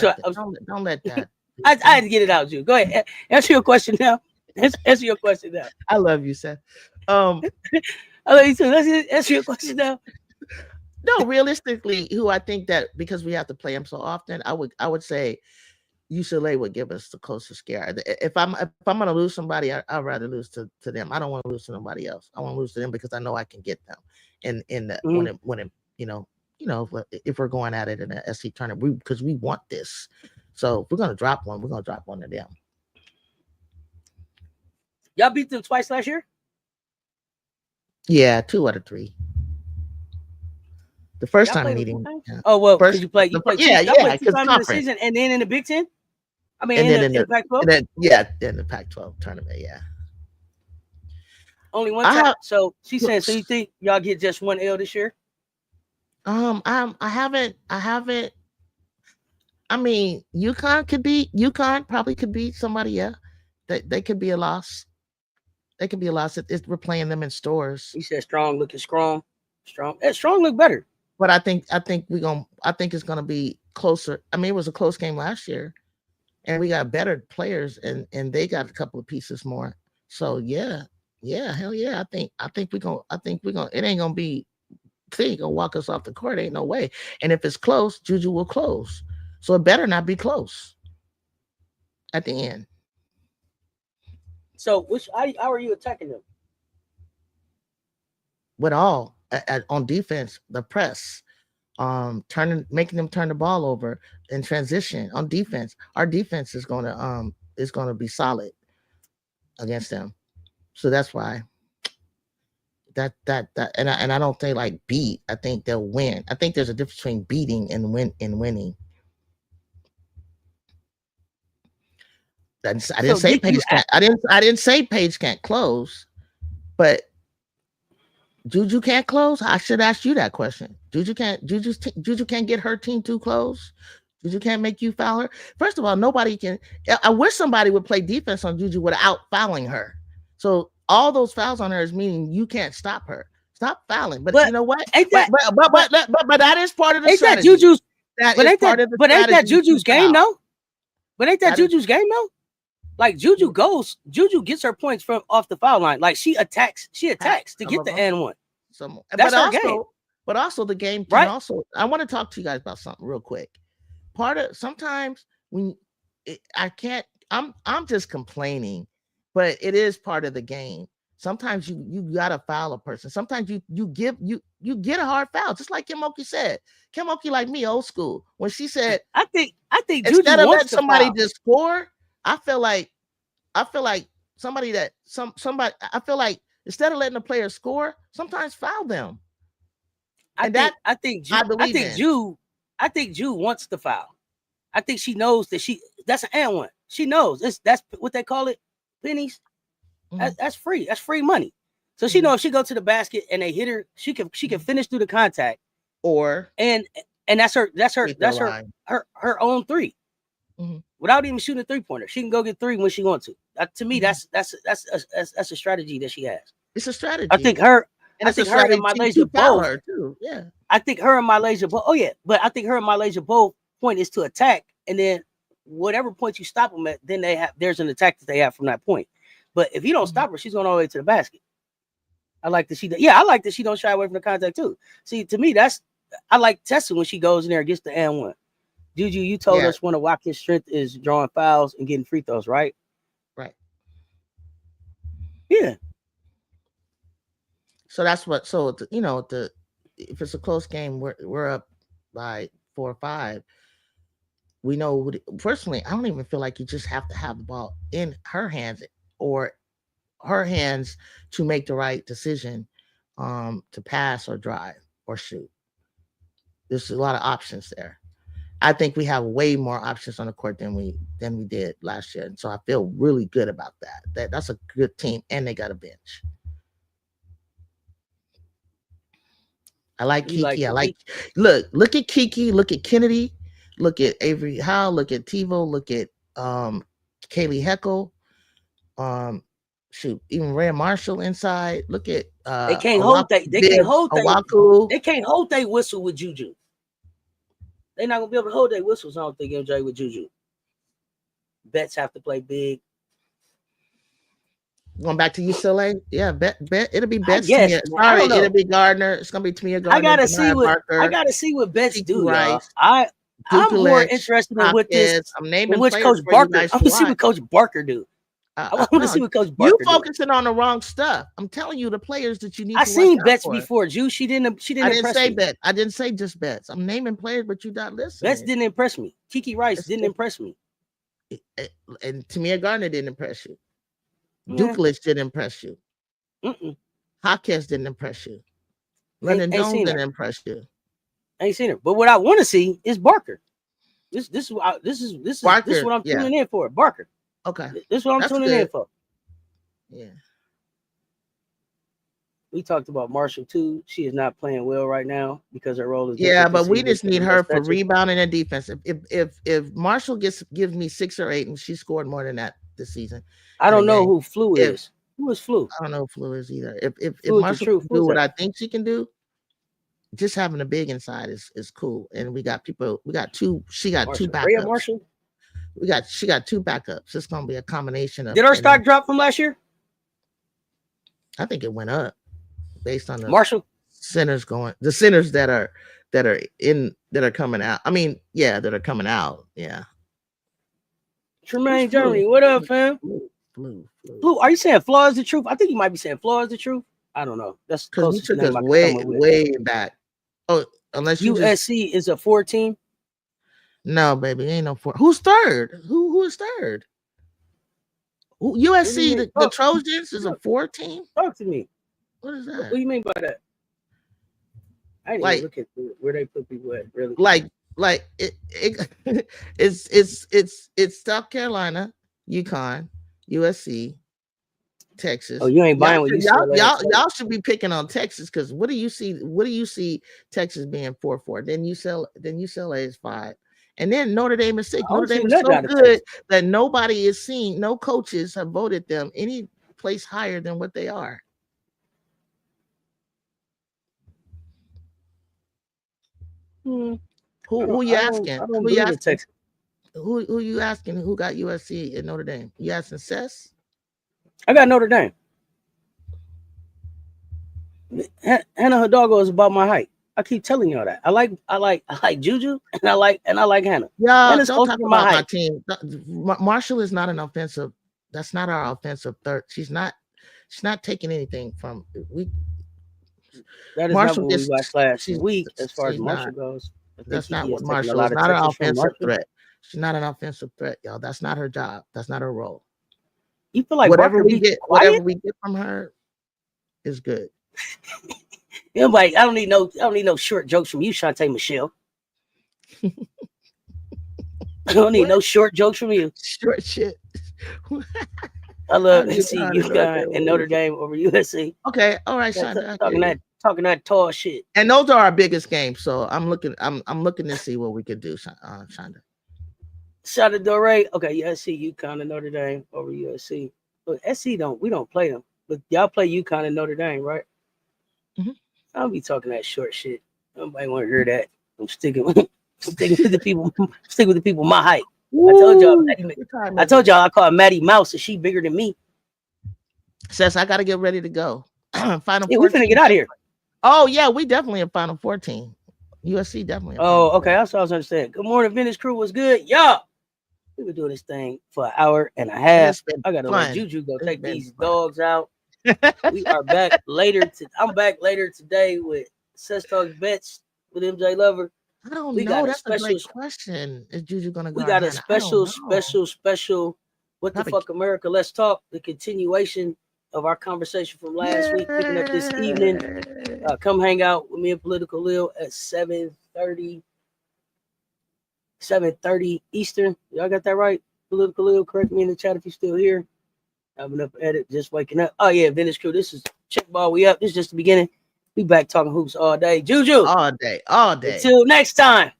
that.
I had to get it out, Jude. Go ahead. Answer your question now. Answer your question now.
I love you, Seth.
I love you too. Let's answer your question now.
No, realistically, who I think that because we have to play them so often, I would say UCLA would give us the closest scare. If I'm gonna lose somebody, I'd rather lose to them. I don't want to lose to nobody else. I want to lose to them because I know I can get them. When it if we're going at it in the SC tournament, because we want this. So if we're gonna drop one, we're gonna drop one to them.
Y'all beat them twice last year?
Yeah, 2 out of 3. The first time meeting.
Yeah. Oh well, because you played.
Yeah,
because times in the season, and then in the Big Ten. I mean, in the Pac-12.
In the Pac-12 tournament. Yeah.
Only one time. So she's saying. So you think y'all get just one L this year?
I haven't. I mean, Yukon probably could beat somebody. Yeah, they could be a loss. They could be a loss. We're playing them in stores.
You said strong looking strong. Strong look better.
But I think it's gonna be closer. I mean, it was a close game last year, and we got better players, and they got a couple of pieces more. So yeah, hell yeah. I think we're gonna. It ain't gonna be. They gonna walk us off the court. Ain't no way. And if it's close, Juju will close. So it better not be close. At the end.
So how are you attacking them?
With all on defense, the press, making them turn the ball over in transition on defense. Our defense is gonna be solid against them. So that's why that and I don't think like beat. I think they'll win. I think there's a difference between beating and winning. I didn't say Page can't. I didn't say Page can't close, but Juju can't close. I should ask you that question. Juju can't get her team too close. Juju can't make you foul her. First of all, nobody can. I wish somebody would play defense on Juju without fouling her. So all those fouls on her is meaning you can't stop her. Stop fouling. But you know what? But that is part of the strategy.
Ain't that Juju's game though? But ain't that Juju's game though? Like Juju gets her points from off the foul line. Like she attacks to get the and one. That's her game.
But also the game can also. I want to talk to you guys about something real quick. Sometimes when I can't, I'm just complaining, but it is part of the game. Sometimes you gotta foul a person. Sometimes you get a hard foul, just like Kimoki said. Kimoki, like me, old school. When she said,
I think
instead of letting somebody just score, I feel like somebody. I feel like instead of letting the player score, sometimes foul them.
I think Jude wants the foul. I think she knows that that's an and one. She knows that's what they call it, pennies. Mm-hmm. That's free. That's free money. So she knows if she go to the basket and they hit her, she can finish through the contact. And that's her own three. Mm-hmm. Without even shooting a 3-pointer. She can go get 3 when she wants to. To me, that's a strategy that she has.
It's a strategy.
I think her and Malaysia both.
Too. Yeah.
I think her and Malaysia both. Oh yeah, but I think her and Malaysia both point is to attack, and then whatever point you stop them at, then there's an attack that they have from that point. But if you don't stop her, she's going all the way to the basket. I like that she don't shy away from the contact too. See, to me, I like Tessa when she goes in there and gets the and one. Juju, you told us one of Watkins' strength is drawing fouls and getting free throws, right?
Right.
Yeah.
So that's what. So if it's a close game, we're up by 4 or 5. We know. Personally, I don't even feel like you just have to have the ball in her hands, or her hands to make the right decision, to pass or drive or shoot. There's a lot of options there. I think we have way more options on the court than we did last year, and so I feel really good about that. That's a good team, and they got a bench. I like Kiki. Look at Kiki. Look at Kennedy. Look at Avery Howe. Look at TiVo. Look at Kaylee Heckle. Shoot, even Rhea Marshall inside. Look at
they can't hold that. They can't hold
Owaku.
They can't hold their whistle with Juju. They're not gonna be able to hold their whistles. I don't think MJ with Juju. Bets have to play big.
Going back to UCLA, yeah, bet it'll be Betts.
Yes,
sorry, it'll be Gardner. It's gonna be Tamia Gardner.
I gotta see what Betts do, y'all. I'm more interested in what this.
I'm naming
which Coach Barker. I'm gonna see what Coach Barker do. I want to see what Coach Barker.
You focusing on the wrong stuff. I'm telling you, the players that you need.
I seen Betts before. Juice, she didn't.
I didn't say Betts. I didn't say just Betts. I'm naming players, but you not listening.
Betts didn't impress me. Kiki Rice didn't impress me.
And Tamia Gardner didn't impress you. Dukelich didn't impress you. Hawkins didn't impress you. London Jones didn't impress you.
I ain't seen her. But what I want to see is Barker. This is what I'm tuning in for. Barker.
Okay.
This is what I'm tuning in for.
Yeah.
We talked about Marshall too. She is not playing well right now because her role is.
Yeah, but we just need her for rebounding and defense. If Marshall gives me 6 or 8 and she scored more than that this season.
I don't know who Flu is. Who is Flu?
I don't know who Flu is either. If Marshall can do what I think she can do, just having a big inside is cool. And we got two. She got Marshall. 2 backups.
Marshall.
She got 2 backups. It's gonna be a combination of.
Did her stock drop from last year?
I think it went up based on the
Marshall
centers that are coming out. I mean, yeah, that are coming out. Yeah.
Tremaine Germany, what up, fam? Blue. Are you saying Flaw is the truth? I think you might be saying Flaw is the truth. I don't know. That's
because you took us way back. Oh, unless you
USC is a 4 team.
No, baby, ain't no 4. Who's third? Who is third? USC, the Trojans is a 4 team.
Talk to me.
What is that?
What do you mean by that? I didn't even look at where they put people at. Really?
It's South Carolina, Yukon, USC, Texas.
Oh, you ain't buying what
y'all should be picking on Texas because what do you see Texas being 4-4? Then UCLA is 5. And then Notre Dame is 6. Notre Dame is so good that nobody is seeing, no coaches have voted them any place higher than what they are. Who you asking? Who you asking? Who you asking? Who got USC and Notre Dame? You asking Cess?
I got Notre Dame. Hannah Hidalgo is about my height. I keep telling y'all that. I like Juju and I like Hannah.
Yeah, don't talk about my team. Marshall is not an offensive. That's not our offensive third. She's not taking anything from we.
That is Marshall not what we watched last week as far as Marshall goes.
That's not what Marshall is. Not an offensive threat. She's not an offensive threat, y'all. That's not her job. That's not her role.
You feel like
whatever we get from her is good.
Yeah, like I don't need no short jokes from you, Shantae Michelle. I don't need no short jokes from you.
Short shit.
I love to see Yukon and Notre Dame over USC.
Okay, all right, Shonda.
Talking that tall shit.
And those are our biggest games. So I'm looking to see what we could do, Shonda.
Shout out to Doré. Okay, USC, Yukon, and Notre Dame over USC. But SC we don't play them. But y'all play Yukon and Notre Dame, right?
Mm-hmm.
I'll be talking that short shit. Nobody want to hear that. I'm sticking with the people. Stick with the people my height.
Ooh,
I told y'all I call Maddie Mouse, and she bigger than me.
Says I got to get ready to go. Final 14.
We finna get out of here.
Oh yeah, we definitely in Final 14. USC definitely.
Oh, okay. That's what I was understanding. Good morning, Vintage Crew. What's good, y'all? We been doing this thing for an hour and a half. I gotta let Juju go take these dogs out. We are back later. I'm back later today with Cess Talks Bets with MJ Lover.
I don't know. That's a great question. Is Juju gonna go?
We got a special. What the fuck, America? Let's talk. The continuation of our conversation from last week, picking up this evening. Come hang out with me and Political Lil at 7:30 Eastern. Y'all got that right? Political Lil, correct me in the chat if you're still here. Having up edit, just waking up. Oh yeah, Vintage Crew. This is Check Ball. We up. This is just the beginning. We back talking hoops all day. Juju.
All day.
Until next time.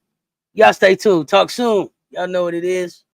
Y'all stay tuned. Talk soon. Y'all know what it is.